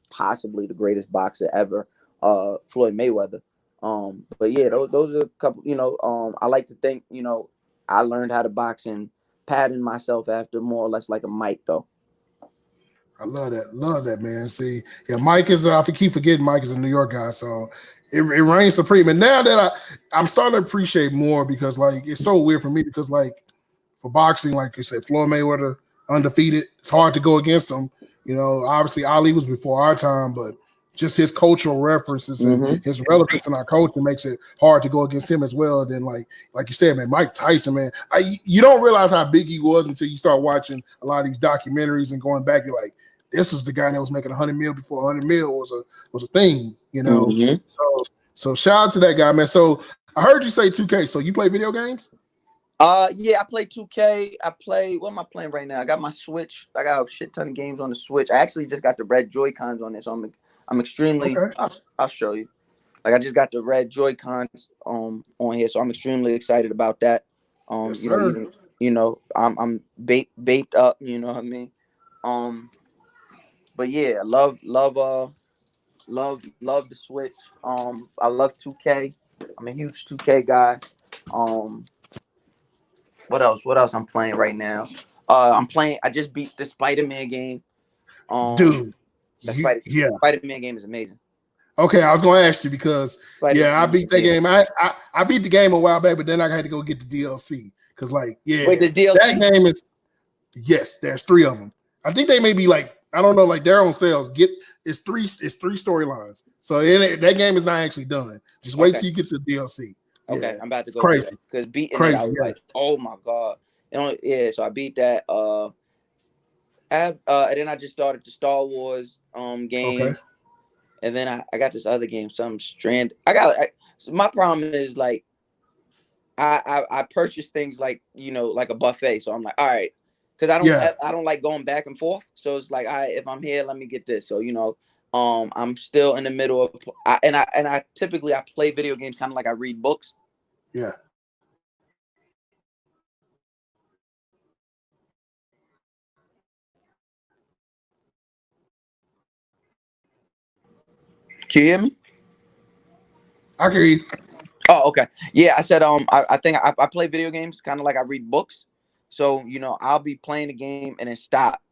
possibly the greatest boxer ever, Floyd Mayweather. But yeah, those are a couple. I like to think I learned how to box and pattern myself after more or less like a Mike though. I love that, man. See, yeah, Mike is. I keep forgetting Mike is a New York guy, so it reigns supreme. And now that I'm starting to appreciate more because like it's so weird for me because like for boxing, like you said, Floyd Mayweather undefeated. It's hard to go against him. Obviously Ali was before our time, but just his cultural references and his relevance in our culture makes it hard to go against him as well. Then like you said, man, Mike Tyson, man, you don't realize how big he was until you start watching a lot of these documentaries and going back. You're like, this is the guy that was making 100 mil before 100 mil was a thing, So shout out to that guy, man. So I heard you say 2K. So you play video games? Yeah, I play 2K. What am I playing right now? I got my Switch. I got a shit ton of games on the Switch. I actually just got the red Joy-Cons on it, so I'm extremely. Okay. I'll show you. Like I just got the red Joy-Cons on here, so I'm extremely excited about that. Yes, I'm vaped up. You know what I mean? But yeah, love the Switch. I love 2K. I'm a huge 2K guy. What else I'm playing right now? I just beat the Spider-Man game. Dude, Spider-Man game is amazing. Okay, I was going to ask you because I beat that game. I beat the game a while back, but then I had to go get the DLC because wait, the DLC? That game is Yes, there's 3 of them. I think they may be like, I don't know, like their own sales. It's three storylines. So that game is not actually done. Just wait till you get to the DLC. Okay, Yeah, I'm about to it's go do crazy. that because beating it, Crazy. I was Yeah. like, oh my god. Yeah. So I beat that. And then I just started the Star Wars Okay. game, and then I got this other game, some Strand. So my problem is like I purchase things like like a buffet. So I'm like, all right, because Yeah. I don't like going back and forth. So it's like, if I'm here, let me get this. So I'm still in the middle of I typically I play video games kind of like I read books. Yeah. Can you hear me? I can read. Oh, okay. Yeah, I said I think I play video games kind of like I read books. So, I'll be playing the game and then stop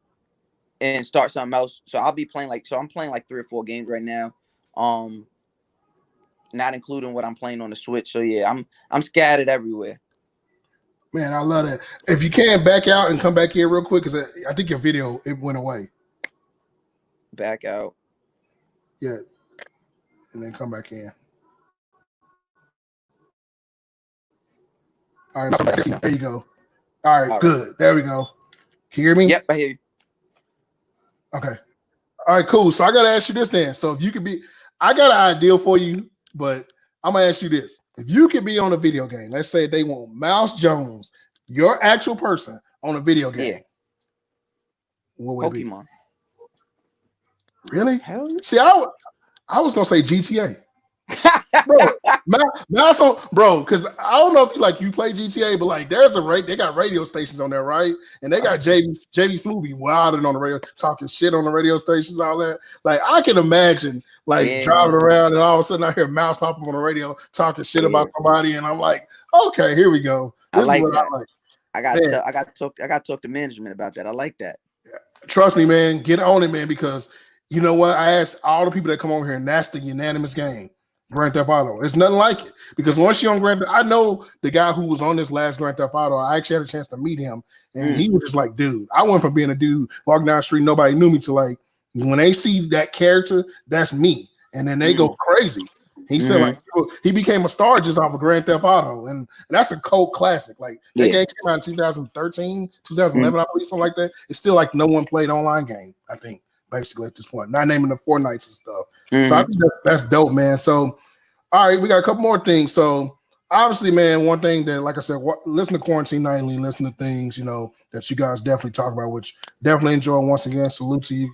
and start something else. So I'll be playing I'm playing like 3 or 4 games right now. Um Not including what I'm playing on the Switch. So yeah, I'm scattered everywhere. Man, I love that. If you can back out and come back in real quick, because I think your video it went away. Back out. Yeah, and then come back in. All right, there you go. All right, good. There we go. Can you hear me? Yep, I hear you. Okay. All right, cool. So I gotta ask you this then. So if you could be, I got an idea for you, but I'm gonna ask you this: if you could be on a video game, let's say they want Mouse Jones, your actual person on a video game, what would Pokemon. it be? Really? Hell yeah. See, I was gonna say GTA. Bro, Mouse on, bro, because I don't know if you play GTA, but like they got radio stations on there, right? And they got JV Smoothie wilding on the radio, talking shit on the radio stations, all that. Like I can imagine driving around and all of a sudden I hear Mouse pop up on the radio talking shit about somebody, and I'm like, okay, here we go. This I like is what that. I like. I got to talk to management about that. I like that. Yeah. Trust me, man. Get on it, man, because you know what? I asked all the people that come over here, and that's the unanimous game. Grand Theft Auto. It's nothing like it. Because once you're on Grand Theft, I know the guy who was on this last Grand Theft Auto. I actually had a chance to meet him. And he was just like, dude, I went from being a dude walking down the street, nobody knew me, to like, when they see that character, that's me. And then they go crazy. He said like he became a star just off of Grand Theft Auto. And that's a cult classic. Like that game came out in 2013, 2011, I believe, something like that. It's still like no one played online game, I think. Basically at this point, not naming the Fortnites and stuff. So I think that's dope, man. So, all right, we got a couple more things. So, obviously, man, one thing that, like I said, listen to Quarantine Nightly, listen to things, that you guys definitely talk about, which definitely enjoy. Once again, salute to you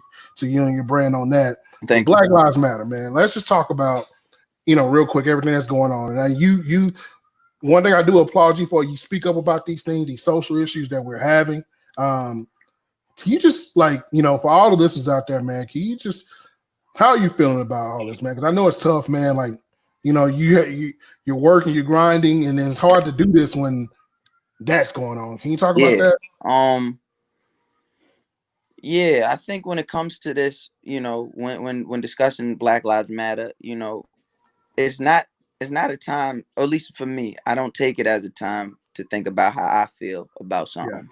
and your brand on that. Black Lives Matter, man. Let's just talk about, real quick, everything that's going on. And you, one thing I do applaud you for, you speak up about these things, these social issues that we're having. Can you just for all the listeners out there, man, how are you feeling about all this, man? Because I know it's tough, man. Like, you're working, you're grinding, and then it's hard to do this when that's going on. Can you talk about that? Yeah, I think when it comes to this, when discussing Black Lives Matter, it's not a time, or at least for me, I don't take it as a time to think about how I feel about something.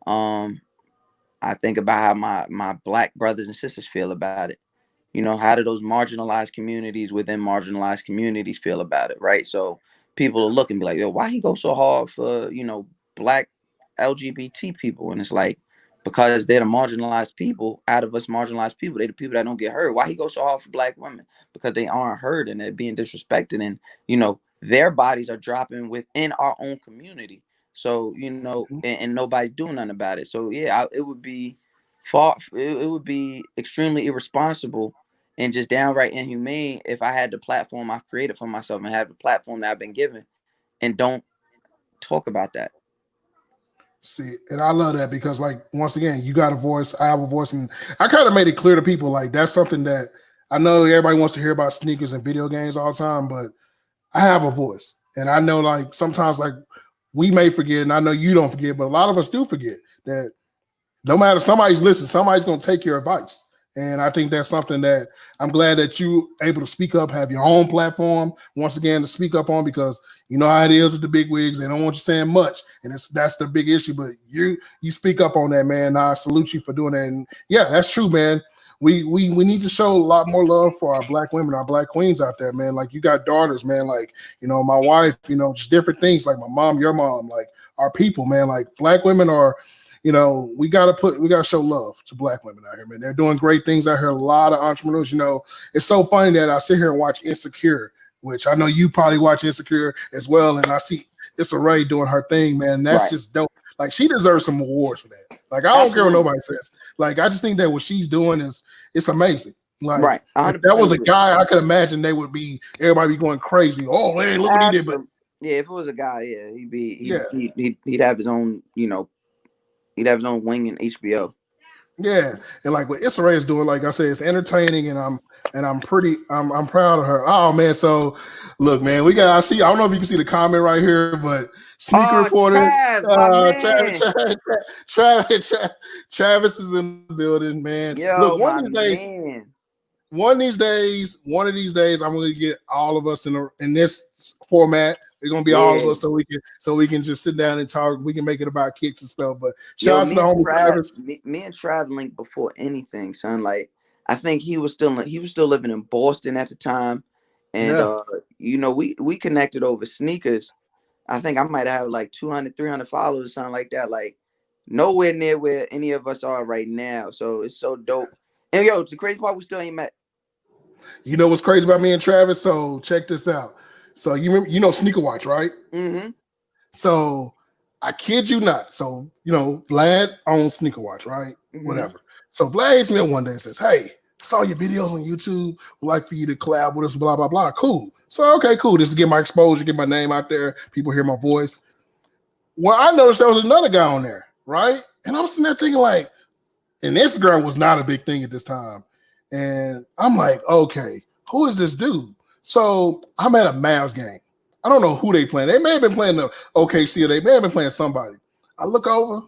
Yeah. I think about how my Black brothers and sisters feel about it. How do those marginalized communities within marginalized communities feel about it, right? So people will look and be like, yo, why he go so hard for, Black LGBT people? And it's like, because they're the marginalized people out of us marginalized people. They're the people that don't get heard. Why he go so hard for Black women? Because they aren't heard and they're being disrespected. And, their bodies are dropping within our own community. So, and nobody doing nothing about it. So, yeah, it would be it would be extremely irresponsible and just downright inhumane if I had the platform I've created for myself and have the platform that I've been given and don't talk about that. See, and I love that because, like, once again, you got a voice, I have a voice, and I kind of made it clear to people, like, that's something that I know everybody wants to hear about sneakers and video games all the time, but I have a voice. And I know, like, sometimes, like, we may forget, and I know you don't forget, but a lot of us do forget that no matter, somebody's listening, somebody's going to take your advice. And I think that's something that I'm glad that you able to speak up, have your own platform once again to speak up on, because you know how it is with the big wigs. They don't want you saying much, and that's the big issue. But you speak up on that, man. And I salute you for doing that. And yeah, that's true, man. We need to show a lot more love for our black women, our black queens out there, man. Like you got daughters, man. Like, you know, my wife, you know, just different things. Like my mom, your mom, like our people, man. Like black women are, you know, we gotta show love to black women out here, man. They're doing great things out here. A lot of entrepreneurs, you know. It's so funny that I sit here and watch Insecure, which I know you probably watch Insecure as well, and I see Issa Rae doing her thing, man. That's just dope. Like she deserves some awards for that. Like I don't care what nobody says. Like I just think that what she's doing it's amazing. Like if that was a guy, I could imagine everybody be going crazy. Oh man, look what he did. But yeah, if it was a guy, yeah, he'd have his own, you know, he'd have his own wing in HBO. Yeah, and like what Issa Rae is doing, like I said, it's entertaining, and I'm proud of her. Oh man, so look, man, I don't know if you can see the comment right here, but sneaker reporter Travis is in the building, man. Yo, look, one of these days, I'm going to get all of us in this format. We're gonna be all of us, so we can just sit down and talk. We can make it about kicks and stuff. But shout out to the homie Travis. Me and Trav linked before anything, son. Like I think he was still living in Boston at the time, and you know, we connected over sneakers. I think I might have like 200, 300 followers, something like that. Like nowhere near where any of us are right now. So it's so dope. And yo, the crazy part, we still ain't met. You know what's crazy about me and Travis? So check this out. So you know Sneaker Watch, right? Mm-hmm. So I kid you not. So you know Vlad owns Sneaker Watch, right? Mm-hmm. Whatever. So Vlad hits me up one day and says, "Hey, I saw your videos on YouTube. Would like for you to collab with us. Blah blah blah. Cool. So okay, cool. This is get my exposure, get my name out there. People hear my voice. Well, I noticed there was another guy on there, right? And I was sitting there thinking like, and Instagram was not a big thing at this time. And I'm like, okay, who is this dude? So I'm at a Mavs game. I don't know who they playing. They may have been playing the OKC, or they may have been playing somebody. I look over,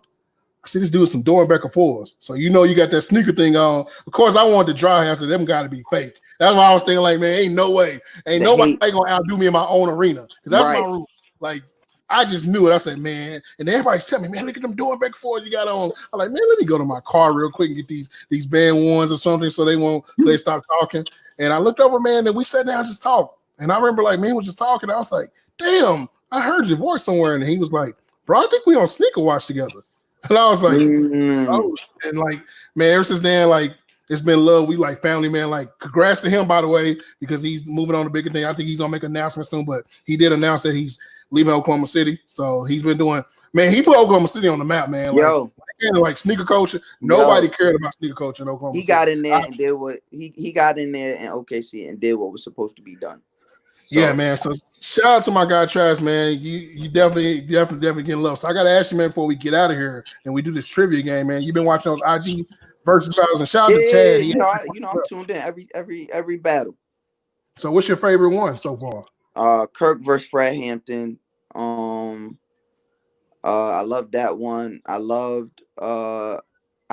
I see this dude with some Doernbecher fours. So you know you got that sneaker thing on. Of course, I wanted to dry answer them got to be fake. That's why I was thinking like, man, ain't no way. Ain't nobody gonna outdo me in my own arena. Because that's my rule. Like, I just knew it. I said, man, and everybody said me, man, look at them Doernbecher fours you got on. I'm like, man, let me go to my car real quick and get these band ones or something so they stop talking. And I looked over, man, and we sat down and just talked. And I remember, like, man was just talking. I was like, damn, I heard your voice somewhere. And he was like, bro, I think we on Sneaker Watch together. And I was like, oh. And, like, man, ever since then, like, it's been love. We like family, man. Like, congrats to him, by the way, because he's moving on to bigger thing. I think he's going to make an announcement soon. But he did announce that he's leaving Oklahoma City. So he's been doing, man, he put Oklahoma City on the map, man. Like sneaker culture, nobody cared about sneaker culture in Oklahoma. He got in there and did what he got in there in OKC and did what was supposed to be done. So, yeah, man. So shout out to my guy Travis, man. You definitely getting love. So I gotta ask you, man, before we get out of here and we do this trivia game, man. You've been watching those IG versus battles, and shout out to Chad. I'm tuned in every battle. So what's your favorite one so far? Kirk versus Fred Hampton. I loved that one. I loved I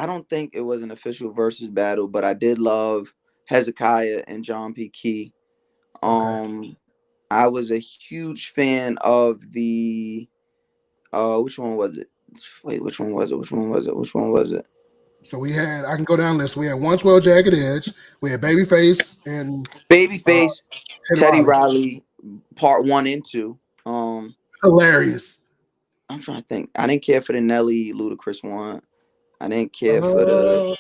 don't think it was an official versus battle, but I did love Hezekiah and John P. Key. I was a huge fan of the which one was it? Wait, which one was it? So we had, I can go down the list. We had 112 Jagged Edge, we had Babyface and Teddy Riley, part 1 and 2. Hilarious. I'm trying to think. I didn't care for the Nelly Ludacris one. I didn't care for the.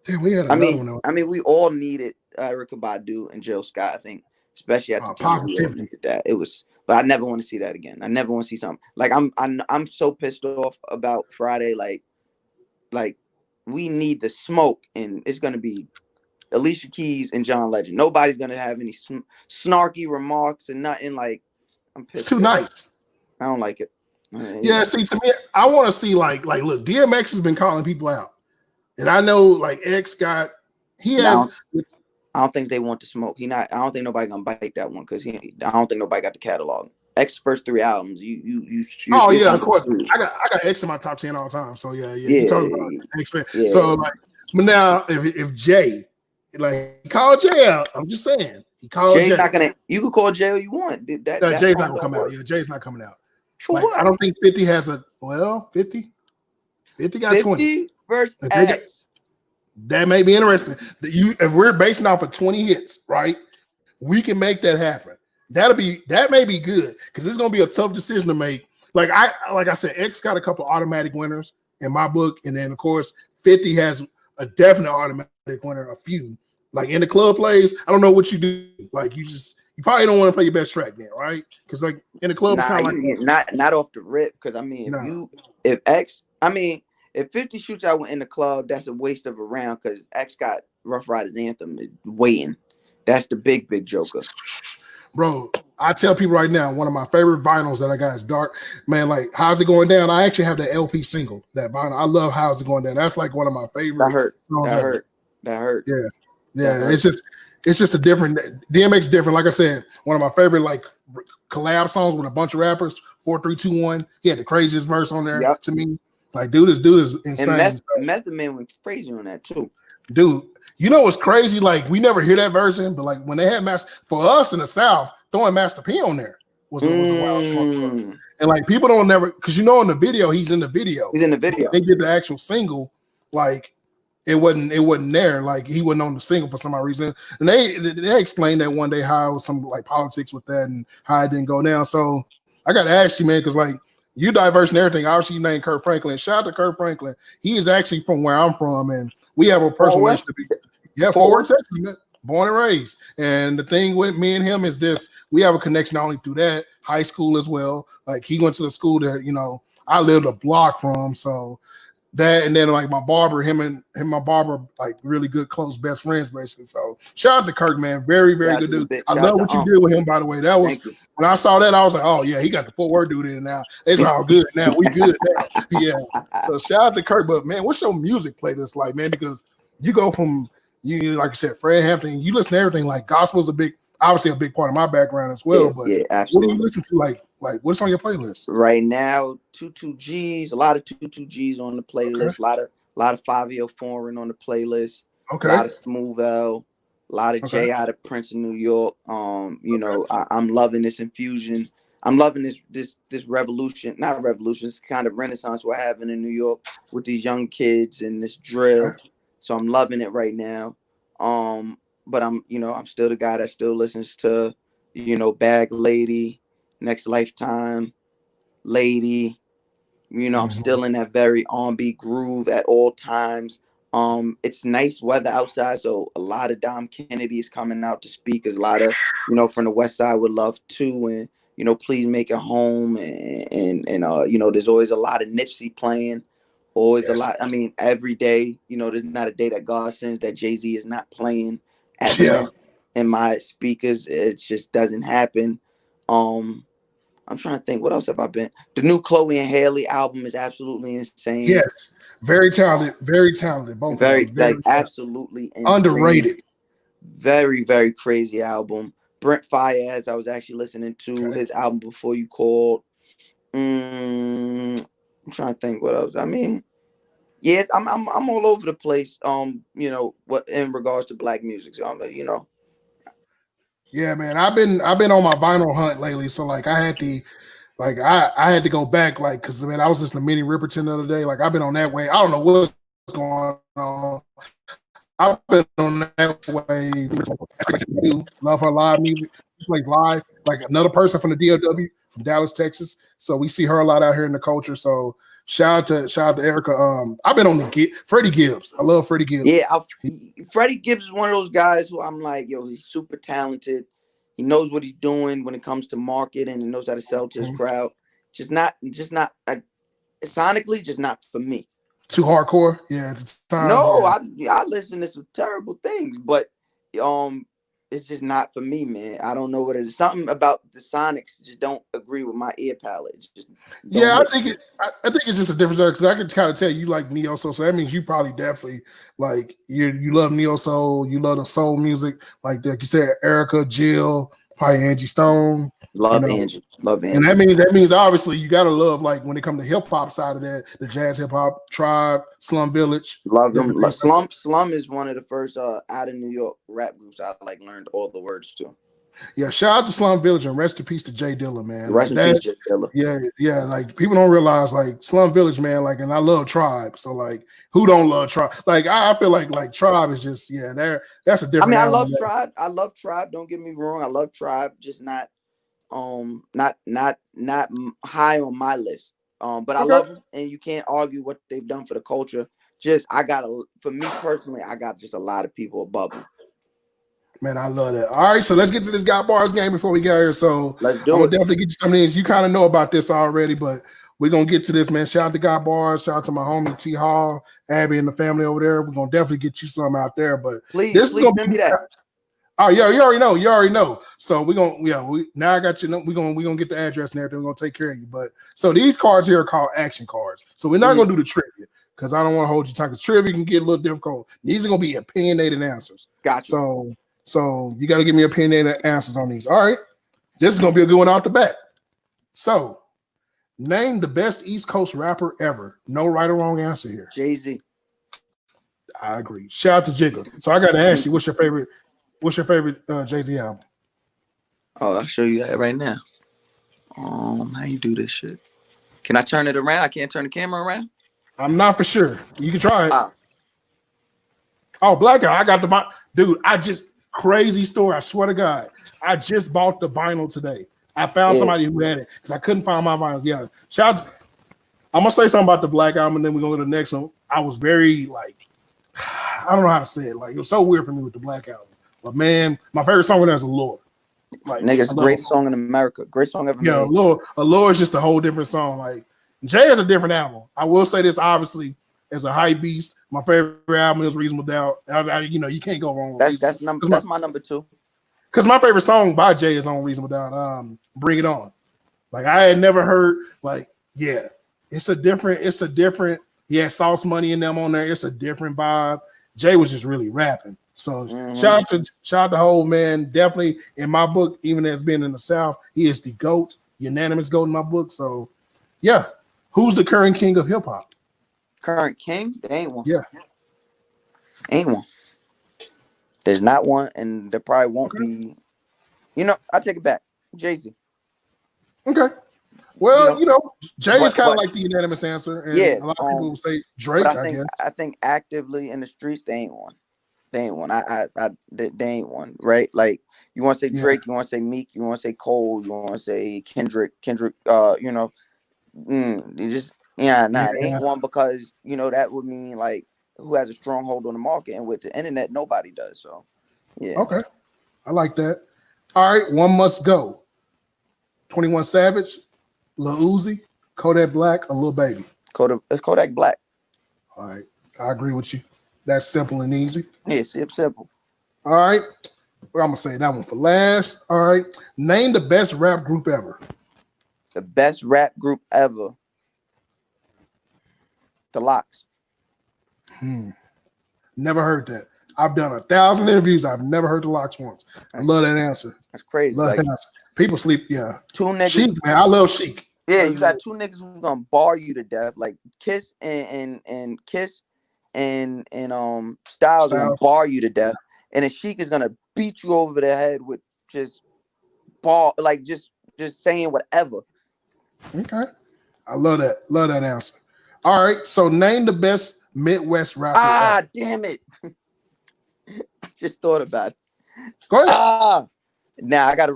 Damn, we had another one. I mean, we all needed Erykah Badu and Jill Scott. I think, especially at the time, we all needed that. It was, but I never want to see that again. I never want to see something like I'm so pissed off about Friday. Like we need the smoke, and it's gonna be Alicia Keys and John Legend. Nobody's gonna have any snarky remarks and nothing. Like I'm pissed. It's too nice. I don't like it. Yeah, see, to me, I want to see like look, DMX has been calling people out, and I know like X got I don't think they want to smoke. I don't think nobody gonna bite that one because I don't think nobody got the catalog. X first 3 albums, oh yeah, of course. I got X in my top 10 all time. So yeah. You talking about X. Yeah. So like, But now, if Jay, like he called Jay out, I'm just saying he called Jay's Jay. not gonna. You can call Jay all you want. That Jay's not song gonna don't come out. work. Yeah, Jay's not coming out. For Like I what? don't think 50 has a 50 got 20. 50 versus If they got, X. that may be interesting. If we're basing off of 20 hits, right? We can make that happen. That may be good because it's gonna be a tough decision to make. Like I said, X got a couple automatic winners in my book, and then of course 50 has a definite automatic winner, a few. Like in the club plays, I don't know what you do. Like you probably don't want to play your best track then, right? Because like in the club, it's Nah, kind of like you not off the rip. Because I mean, nah. if X, I mean, if 50 shoots out in the club, that's a waste of a round. Because X got Rough Riders Anthem waiting. That's the big joker. Bro, I tell people right now, one of my favorite vinyls that I got is Dark. Man, like, How's It Going Down? I actually have the LP single, that vinyl. I love How's It Going Down. That's like one of my That favorite hurt. songs That ever. hurt. That hurt. Yeah. That Yeah. hurt. It's just a different DMX different. Like I said, one of my favorite like collab songs with a bunch of rappers, 4 3 2 1. He had the craziest verse on there Yep. to me. Like, dude is insane. And Method Man went crazy on that too. Dude, you know what's crazy? Like, we never hear that version, but like when they had for us in the South, throwing Master P on there was a wild joint. And like people don't never, because in the video, he's in the video. He's in the video. They did the actual single, like it wasn't there. Like he wasn't on the single for some reason. And they explained that one day how it was some like politics with that and how it didn't go down. So I gotta ask you, man, because like you diverse and everything. Obviously, you named Kurt Franklin. Shout out to Kurt Franklin. He is actually from where I'm from, and we have a personal relationship. Yeah, Fort Worth, Texas, man. Born and raised. And the thing with me and him is this: we have a connection not only through that high school as well. Like he went to the school that I lived a block from, so that, and then like my barber, him and my barber, like really good close best friends basically. So shout out to Kirk, man. Very good dude. I love what you did with him, by the way. That was when I saw that, I was like, oh yeah, he got the Fort Worth dude in now. It's all good now. We good now. Yeah. So shout out to Kirk. But man, what's your music playlist like, man? Because you go from like you said, Fred Hampton, you listen to everything. Like gospel's obviously a big part of my background as well. But absolutely. What do you listen to? Like what's on your playlist right now? 22Gs, a lot of 22Gs on the playlist. Okay. A lot of 5 Foreign on the playlist. Okay. A lot of Smooth L, a lot of Jay out of Prince of New York. I'm loving this infusion. I'm loving this revolution, not revolution, it's kind of renaissance we're having in New York with these young kids and this drill. Okay. So I'm loving it right now. But I'm still the guy that still listens to, Bag Lady, Next Lifetime, Lady. I'm still in that very R&B groove at all times. It's nice weather outside, so a lot of Dom Kennedy is coming out to speak. As a lot of, from the West Side would love too, and Please Make It Home, and there's always a lot of Nipsey playing. Always a lot. I mean, every day, there's not a day that God sends that Jay-Z is not playing at in my speakers. It just doesn't happen. I'm trying to think, what else have I been? The new Chloe and Haley album is absolutely insane. Yes, very talented, both very absolutely insane. Underrated. Very crazy album. Brent Faiyaz, I was actually listening to his album Before You Called. I'm trying to think what else. I mean, yeah, I'm all over the place. What in regards to black music. So Yeah, man, I've been on my vinyl hunt lately. So like, I had to go back, like, because man, I was listening to Minnie Riperton the other day. Like, I've been on that way. I don't know what's going on. I've been on that way. Love her live music. She plays live, like another person from the DOW from Dallas, Texas. So we see her a lot out here in the culture. So shout out to Erica. I've been on Freddie Gibbs. I love Freddie Gibbs. Yeah, Freddie Gibbs is one of those guys who I'm like, yo, he's super talented. He knows what he's doing when it comes to marketing and knows how to sell to his crowd. Just not sonically, just not for me. Too hardcore, yeah. I listen to some terrible things, but it's just not for me, man. I don't know what it is. Something about the sonics just don't agree with my ear palette. I think it's just a difference because I can kind of tell you like neo soul, so that means you probably definitely like you love neo soul, you love the soul music, like you said, Erica, Jill, probably Angie Stone. You Love know, Angie. Love and Angie. that means obviously you gotta love like when it comes to hip hop side of that, the jazz hip hop, Tribe, Slum Village, Love them. different things like Slum is one of the first out of New York rap groups I like learned all the words to. that. Yeah, shout out to Slum Village and rest in peace to Jay Dilla, man. Rest Like in peace, that. Jay Dilla. Yeah, like people don't realize like Slum Village, man. Like, and I love Tribe, so like, who don't love Tribe? Like, I feel like Tribe is just that's a I different mean, I animal. love Tribe. I love Tribe. Don't get me wrong. I love Tribe. Just not high on my list. But I Okay, love them, and you can't argue what they've done for the culture. Just for me personally, I got just a lot of people above them. man, I love that. All right, so let's get to this Got Bars game before we get here. So Let's I'm do gonna it. definitely get you some of these. You kind of know about this already, but we're gonna get to this, man. Shout out to Got Bars. Shout out to my homie T Hall, Abby, and the family over there. We're gonna definitely get you some out there. But Please, this is please gonna send be me that. oh yeah, you already know. You already know. So we're gonna now I got you. We're gonna get the address and everything. We're gonna take care of you. But so these cards here are called action cards. So we're not gonna do the trivia because I don't want to hold you tight. Because trivia can get a little difficult. These are gonna be opinionated answers. Gotcha. So you got to give me opinionated answers on these. All right. This is gonna be a good one off the bat. So name the best East Coast rapper ever. No right or wrong answer here. Jay-Z. I agree. Shout out to Jigga. So I got to ask you, what's your favorite? What's your favorite Jay-Z album? Oh, I'll show you that right now. How you do this shit? Can I turn it around? I can't turn the camera around. I'm not for sure. You can try it. Ah. Oh, Black Guy. I got the dude. Crazy story. I swear to God. I just bought the vinyl today. I found somebody who had it because I couldn't find my vinyls. Yeah. Shout out. I'm gonna say something about the Black album, and then we're gonna go to the next one. I was very I don't know how to say it. Like, it was so weird for me with the Black album. But man, my favorite song with that is Allure. Like, Nigga's greatest song in America. Great song ever made. Yeah, Allure is just a whole different song. Like, Jay is a different album. I will say this, obviously, as a hype beast, my favorite album is Reasonable Doubt. You can't go wrong with that's my number 2. Because my favorite song by Jay is on Reasonable Doubt. Bring It On. Like, I had never heard, it's a different, Sauce Money in them on there. It's a different vibe. Jay was just really rapping. So shout out to Hov, man. Definitely in my book, even as being in the South, he is the GOAT, unanimous GOAT in my book. So yeah. Who's the current king of hip hop? Current king? There ain't one. Yeah. Ain't one. There's not one, and there probably won't be. I take it back. Jay-Z. Okay. Well, Jay is kind of like the unanimous answer, and a lot of people will say Drake. I think actively in the streets, they ain't one. They ain't one. They ain't one, right? Like, you want to say Drake, you want to say Meek, you want to say Cole, you want to say Kendrick. You just it ain't one because that would mean like who has a stronghold on the market, and with the internet, nobody does. So, yeah. Okay, I like that. All right, one must go. 21 Savage, Lil Uzi, Kodak Black, or Lil Baby. It's Kodak Black. All right, I agree with you. That's simple and easy. Yes, it's simple. All right. Well, I'm going to say that one for last. All right. Name the best rap group ever. The best rap group ever. The Lox. Never heard that. I've done 1,000 interviews. I've never heard the Lox once. I love that answer. That's crazy. Love that answer. People sleep. Yeah. Two niggas. Chic, man. I love Chic. Yeah, you got two niggas who's gonna bar you to death. Like Kiss and Kiss and Styles are gonna bar you to death. And then Sheik is gonna beat you over the head with just just saying whatever. Okay. I love that. Love that answer. All right. So name the best Midwest rapper. Ever. Damn it. I just thought about it. Go ahead. Now I gotta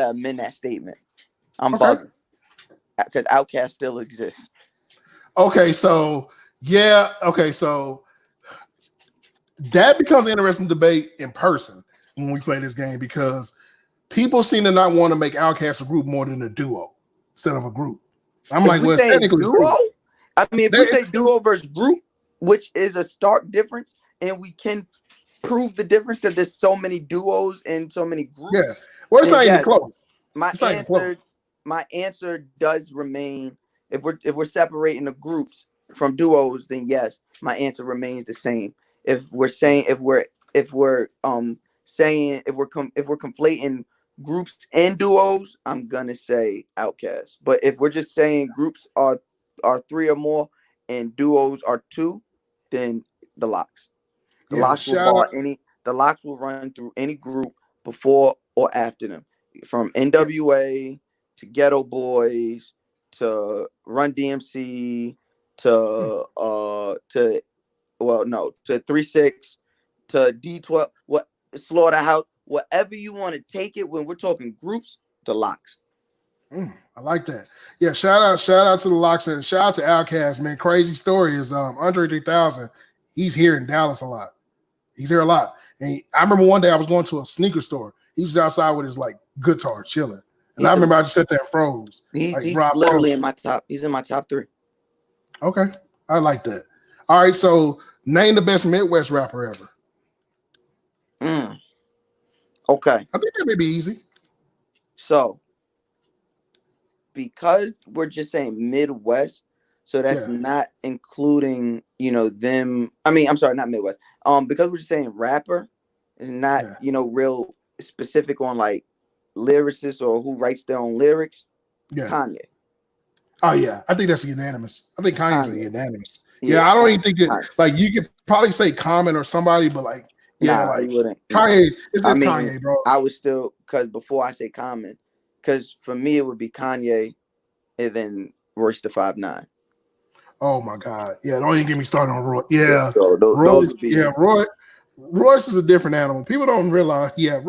amend that statement. I'm bugging. Because Outkast still exists. Okay, so so that becomes an interesting debate in person when we play this game because people seem to not want to make Outkast a group more than a duo instead of a group. I'm like, well, technically duo. I mean, if we say duo versus group, which is a stark difference, and we can prove the difference because there's so many duos and so many groups. Yeah, well, it's not even close. My answer does remain. If we're separating the groups from duos, then yes, my answer remains the same. If we're conflating groups and duos, I'm gonna say Outkast. But if we're just saying groups are 3 or more and duos are 2, then the Locks. The Yeah, Locks will shout out. bar any. The Locks will run through any group before or after them, from Yeah, NWA to Ghetto Boys to Run DMC to well no to 3-6 to D12, what Slaughterhouse, whatever you want to take it. When we're talking groups, the Locks. I like that. Yeah, shout out to the Locks and shout out to Outkast, man. Crazy story is Andre 3000. He's here in Dallas a lot. He's here a lot. And I remember one day I was going to a sneaker store. He was outside with his like guitar chilling. And I remember I just sat there and froze. He's Bro, I literally froze. in my top. He's in my top 3. Okay. I like that. All right. So name the best Midwest rapper ever. Okay. I think that may be easy. So because we're just saying Midwest, so that's Yeah. not including, them. I mean, I'm sorry, not Midwest. Because we're just saying rapper and not, Yeah. real specific on like lyricists or who writes their own lyrics. Yeah. Kanye. Oh yeah. I think that's unanimous. I think Kanye's Kanye. unanimous. Yeah, Yeah, I don't Kanye. even think that like you could probably say Common or somebody, but like, yeah, Nah, he like wouldn't. it's I just mean, Kanye, bro. I would still, because before I say Common, because for me it would be Kanye and then Royce the 5'9". Oh my God. Yeah, don't even get me started on Roy. Yeah. So those Royce. would be. Yeah, Royce is a different animal. People don't realize. Yeah,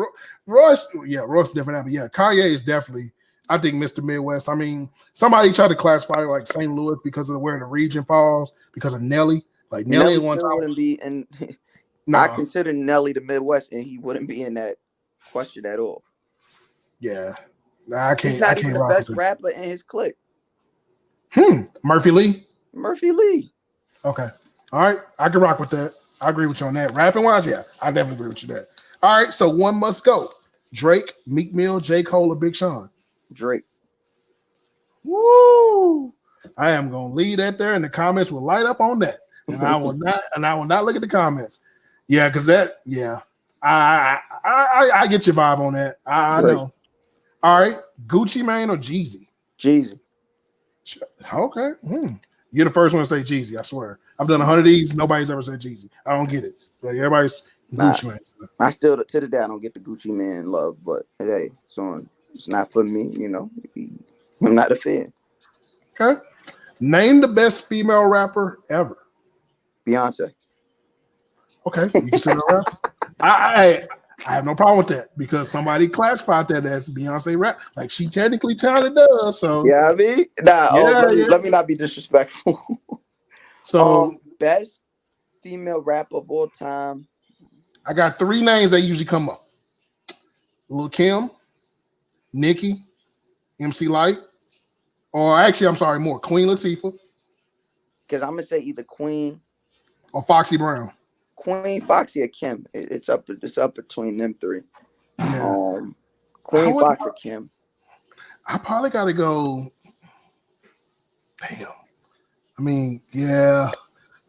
Royce. Yeah, Royce is a different animal. Yeah, Kanye is definitely, I think, Mr. Midwest. I mean, somebody tried to classify like St. Louis because of where the region falls, because of Nelly. Like Nelly at one still time. wouldn't be in. No. I consider Nelly the Midwest, and he wouldn't be in that question at all. Yeah. Nah, I can't. He's not I even can't the rock best with rapper in his clique. Murphy Lee. Murphy Lee. Okay. All right. I can rock with that. I agree with you on that. Rapping wise, yeah, I definitely agree with you there. All right. So one must go. Drake, Meek Mill, J. Cole, or Big Sean? Drake. Woo! I am gonna leave that there, and the comments will light up on that. And I will not look at the comments. Yeah, because I get your vibe on that. I know. All right. Gucci Mane or Jeezy? Jeezy. Okay. You're the first one to say Jeezy, I swear. I've done 100 of these. Nobody's ever said Jeezy. I don't get it. Like everybody's Gucci Mane. I still, to this day, I don't get the Gucci Man love, but hey, so it's not for me, I'm not a fan. Okay. Name the best female rapper ever. Beyonce. Okay. You consider a rapper? I have no problem with that because somebody classified that as Beyonce rap. Like she technically talented does. So yeah, I mean, let me not be disrespectful. So best female rapper of all time. I got 3 names that usually come up: Lil' Kim, Nicki, MC Light, or actually, I'm sorry, more Queen Latifah. Because I'm gonna say either Queen or Foxy Brown. Queen, Foxy, or Kim. It's up between them 3. Yeah. Queen, Foxy, or Kim. I probably got to go. Damn. I mean, yeah,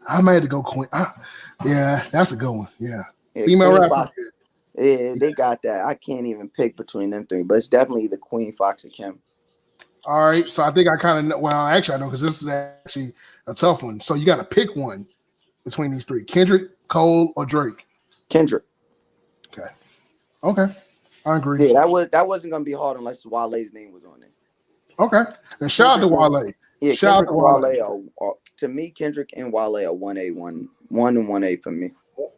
I might have to go Queen. Yeah, that's a good one. Yeah. Female rapper. Yeah, they got that. I can't even pick between them 3, but it's definitely either Queen, Foxy, or Kim. All right. So I think I kind of know. Well, actually, I know because this is actually a tough one. So you got to pick one between these 3: Kendrick, Cole, or Drake. Kendrick. Okay. I agree. Yeah, that wasn't gonna be hard unless Wale's name was on there. Okay. And shout out to Wale. Yeah, shout out to Wale. To me, Kendrick and Wale are 1A, 1 and 1A for me.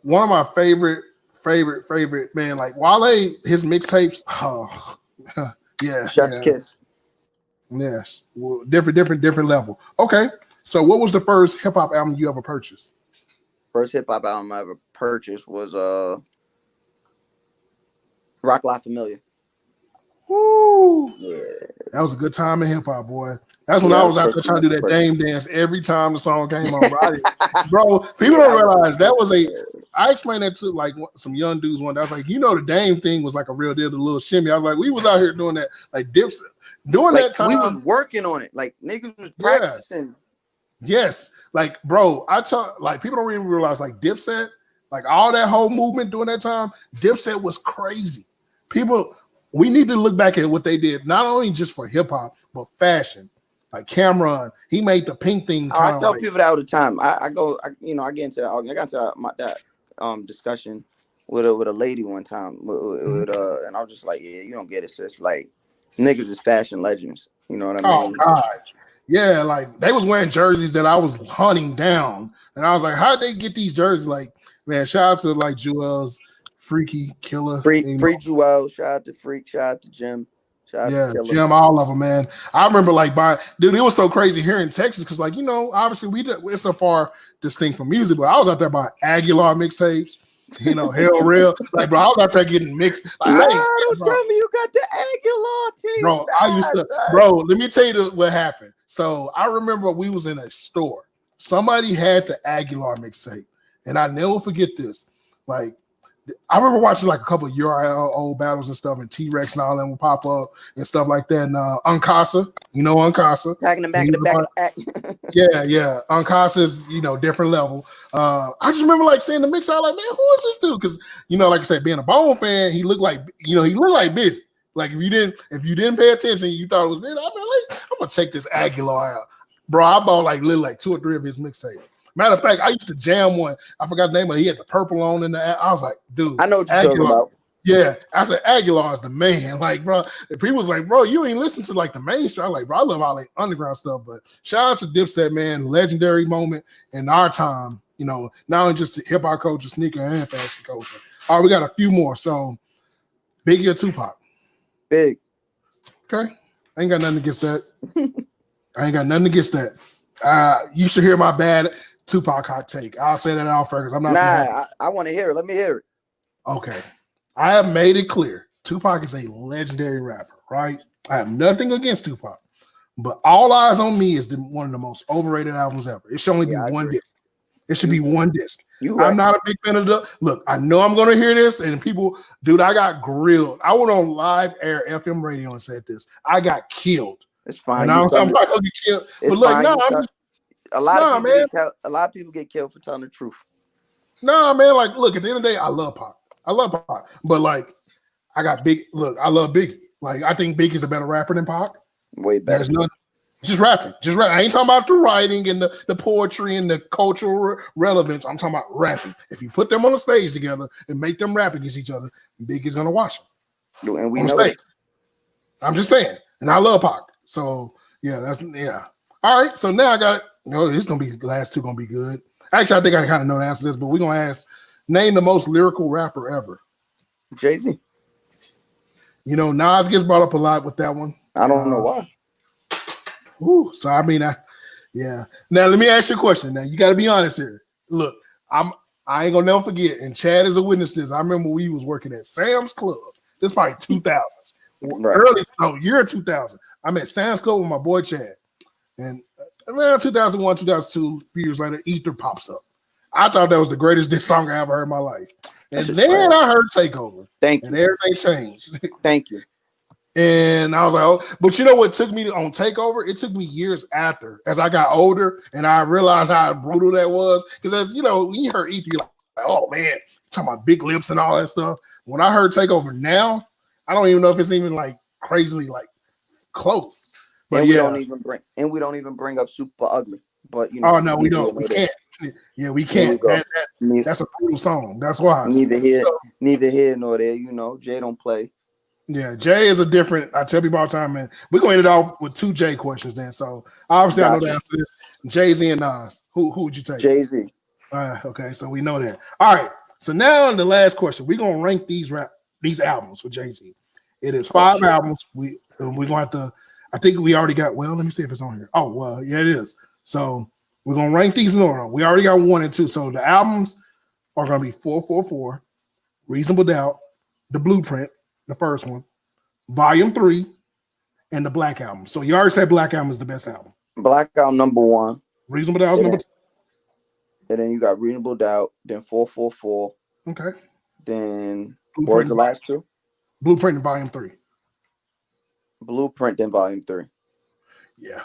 One of my favorite man, like Wale, his mixtapes. Oh, yeah. Chef's Kiss. Yes. Well, different level. Okay. So what was the first hip hop album you ever purchased? First hip hop album I ever purchased was Rock La Familia. Woo! Yeah. That was a good time in hip hop, boy. That's when I was out there trying to do that Dame dance every time the song came on. Bro, people don't realize that was I explained that to like some young dudes one day. I was like, the Dame thing was like a real deal, the little shimmy. I was like, we was out here doing that, like dips. During that time, we was working on it. Like niggas was practicing. Yes, like bro, like people don't even realize like Dipset, like all that whole movement during that time. Dipset was crazy. People we need to look back at what they did, not only just for hip hop, but fashion. Like Cameron, he made the pink thing. I tell people that all the time. I get into I got into that discussion with a lady one time, and I was just like, yeah, you don't get it, sis. Like, niggas is fashion legends. You know what I mean? Oh God. Yeah, like they was wearing jerseys that I was hunting down, and I was like, "How'd they get these jerseys?" Like, man, shout out to like Joel's Freaky Killer, Free Jewel, shout out to Freak, shout out to Jim, shout out to Killer. Jim, all of them, man. I remember like buying, dude. It was so crazy here in Texas because, like, obviously it's so far distinct from music, but I was out there buying Aguilar mixtapes. Hell real. Like, bro, I was out there getting mixed. Like, don't tell me you got the Aguilar team. Bro, I used to, bro, let me tell you what happened. So I remember we was in a store. Somebody had the Aguilar mixtape. And I never forget this. Like, I remember watching like a couple of URL old battles and stuff, and T-Rex and all them would pop up and stuff like that. And Uncasa, Uncasa. Packing them back in the back. Yeah. Uncasa is, different level. I just remember like seeing the mix. I was like, man, who is this dude? Because, like I said, being a Bone fan, he looked like Busy. Like if you didn't pay attention, you thought it was Busy. I'm gonna take this Aguilar out. Bro, I bought like 2 or 3 of his mixtapes. Matter of fact, I used to jam one. I forgot the name of it. He had the purple on in the. I was like, dude, I know what you're talking about. Yeah, I said Aguilar is the man. Like, bro, if people was like, bro, you ain't listen to like the mainstream. I'm like, bro, I love all the underground stuff. But shout out to Dipset, man, legendary moment in our time. Not only just hip hop culture, sneaker and fashion culture. All right, we got a few more. So, Biggie or Tupac? Big. Okay, I ain't got nothing against that. You should hear my bad Tupac hot take. I'll say that off record. I'm not. I want to hear it. Let me hear it. Okay. I have made it clear. Tupac is a legendary rapper, right? I have nothing against Tupac. But All Eyes on Me is one of the most overrated albums ever. It should only be one disc. It should be one disc. I'm not a big fan of look, I know I'm going to hear this, and people, dude, I got grilled. I went on live air FM radio and said this. I got killed. It's fine. And I'm not going to get killed. But look, a lot of people get killed for telling the truth. Nah, man. Like, look, at the end of the day, I love Pac. But like, I love Biggie. Like, I think Biggie's a better rapper than Pac. Way better. There's nothing. Just rapping. I ain't talking about the writing and the poetry and the cultural relevance. I'm talking about rapping. If you put them on the stage together and make them rap against each other, Biggie's gonna watch them. And we know it. I'm just saying. And I love Pac. So yeah, all right. So now I got it's gonna be the last two gonna be good. Actually, I think I kind of know the answer to this, but we're gonna ask, name the most lyrical rapper ever. Jay-Z. Nas gets brought up a lot with that one. I don't know why. So I mean, yeah. Now let me ask you a question. Now you got to be honest here. Look, I ain't gonna never forget, and Chad is a witness to this. I remember we was working at Sam's Club. This probably 2000s, right. Year 2000. I'm at Sam's Club with my boy Chad, and around 2001, 2002, years later, Ether pops up. I thought that was the greatest diss song I ever heard in my life, and then I heard Takeover. Thank you. And everything changed. Thank you. And I was like, oh, but you know what took me on Takeover? It took me years after, as I got older, and I realized how brutal that was. Because as when you heard EP, you're like, oh man, talking about big lips and all that stuff. When I heard Takeover now, I don't even know if it's even like crazily like close. But and we don't even bring up Super Ugly. But oh no, we don't. We can't. Yeah, we can't. That's a brutal song. That's why. Neither here nor there. Jay don't play. Yeah, Jay is a different. I tell people all the time, man. We're going to end it off with 2 Jay questions then. So obviously, I know the answer to this. Jay-Z and Nas. Who would you take? Jay-Z. Okay, so we know that. All right. So now the last question. We're gonna rank these albums for Jay-Z. It is 5 albums. We're gonna have to. I think we already got. Well, let me see if it's on here. Oh, well, yeah, it is. So we're gonna rank these in order. We already got 1 and 2. So the albums are gonna be 444, Reasonable Doubt, The Blueprint, the first one, Volume 3, and the Black Album. So you already said Black Album is the best album. Black Album number 1. Reasonable Doubt is number 2. And then you got Reasonable Doubt, then 444. Okay. Then what was the last 2? Blueprint and Volume 3. Blueprint, then Volume 3. Yeah.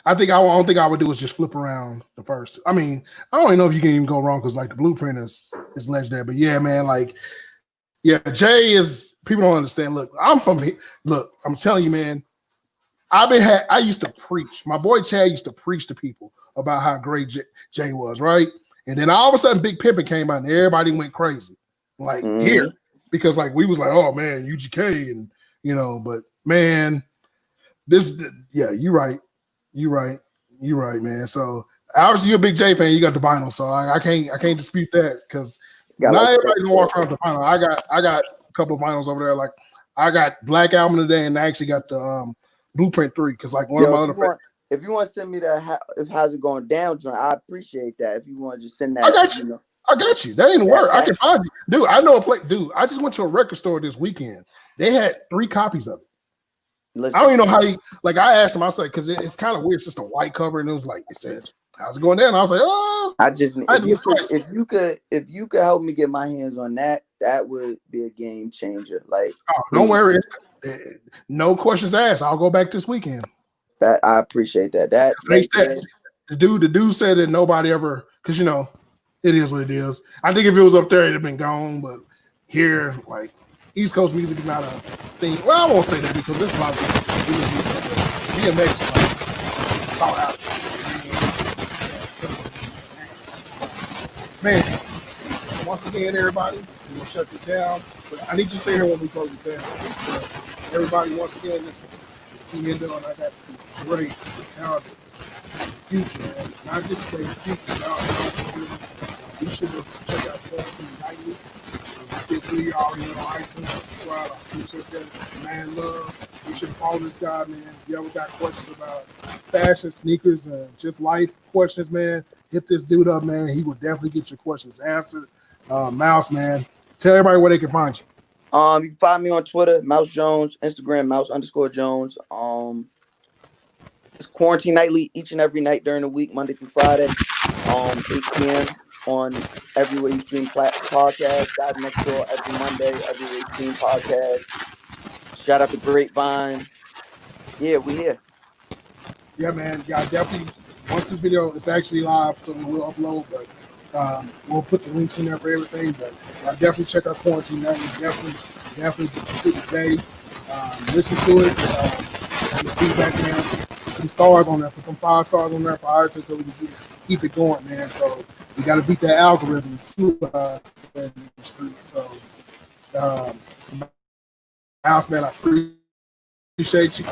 I don't think I would do is just flip around the first. I mean, I don't even know if you can even go wrong because like the Blueprint is legendary. But yeah, man, like Yeah, Jay is people don't understand. Look, I'm from here. Look, I'm telling you, man. I used to preach. My boy Chad used to preach to people about how great Jay was, right? And then all of a sudden, Big Pimpin' came out, and everybody went crazy, like here, because like we was like, oh man, UGK, and but man, you're right, man. So obviously, you're a big Jay fan. You got the vinyl, so I can't dispute that because not everybody's gonna walk around with the vinyl. I got a couple of vinyls over there. Like I got Black Album today, and I actually got the Blueprint 3 because like one of my other. If you want to send me that how's it going down joint, I appreciate that. If you want to just send that, I got you. I got you. That ain't work. I can find you, dude. I know a place, dude. I just went to a record store this weekend. They had 3 copies of it. Listen, I don't even know how I asked him. I was like, because it's kind of weird. It's just a white cover, and it was like it said, "How's it going down?" I was like, "Oh." If you could help me get my hands on that, that would be a game changer. Like, don't worry, no questions asked. I'll go back this weekend. That I appreciate that. They said the dude said that nobody ever, because it is what it is. I think if it was up there, it'd have been gone. But here, like East Coast music is not a thing. Well, I won't say that because there's a lot of people. DMX is like sought out. Man, once again, everybody, we're gonna shut this down. But I need you to stay here when we close this down. Everybody, once again, this is SeeHendo, and I got the great, talented future, man. Not just the future, y'all. You should check out Quarantine Nightly. I see it you already on iTunes. Subscribe. I appreciate that. Man, love. You should follow this guy, man. If you ever got questions about fashion, sneakers, and just life questions, man, hit this dude up, man. He will definitely get your questions answered. Mouse, man, tell everybody where they can find you. You can find me on Twitter, Mouse Jones, Instagram, Mouse_Jones. It's Quarantine Nightly each and every night during the week, Monday through Friday, 8 p.m. on everywhere you stream podcast. Guys Next Door every Monday, everywhere you stream podcast. Shout out to Grapevine. Yeah, we here. Yeah, man. Yeah, definitely. Once this video is actually live, so it will upload, but we'll put the links in there for everything. But definitely check out Quarantine Nightly. Definitely get you through the day. Listen to it. Get feedback, man. Put some stars on there. Put some 5 stars on there for iTunes so we can keep it going, man. So we got to beat that algorithm too in the street. So, Mouse, man, I appreciate you.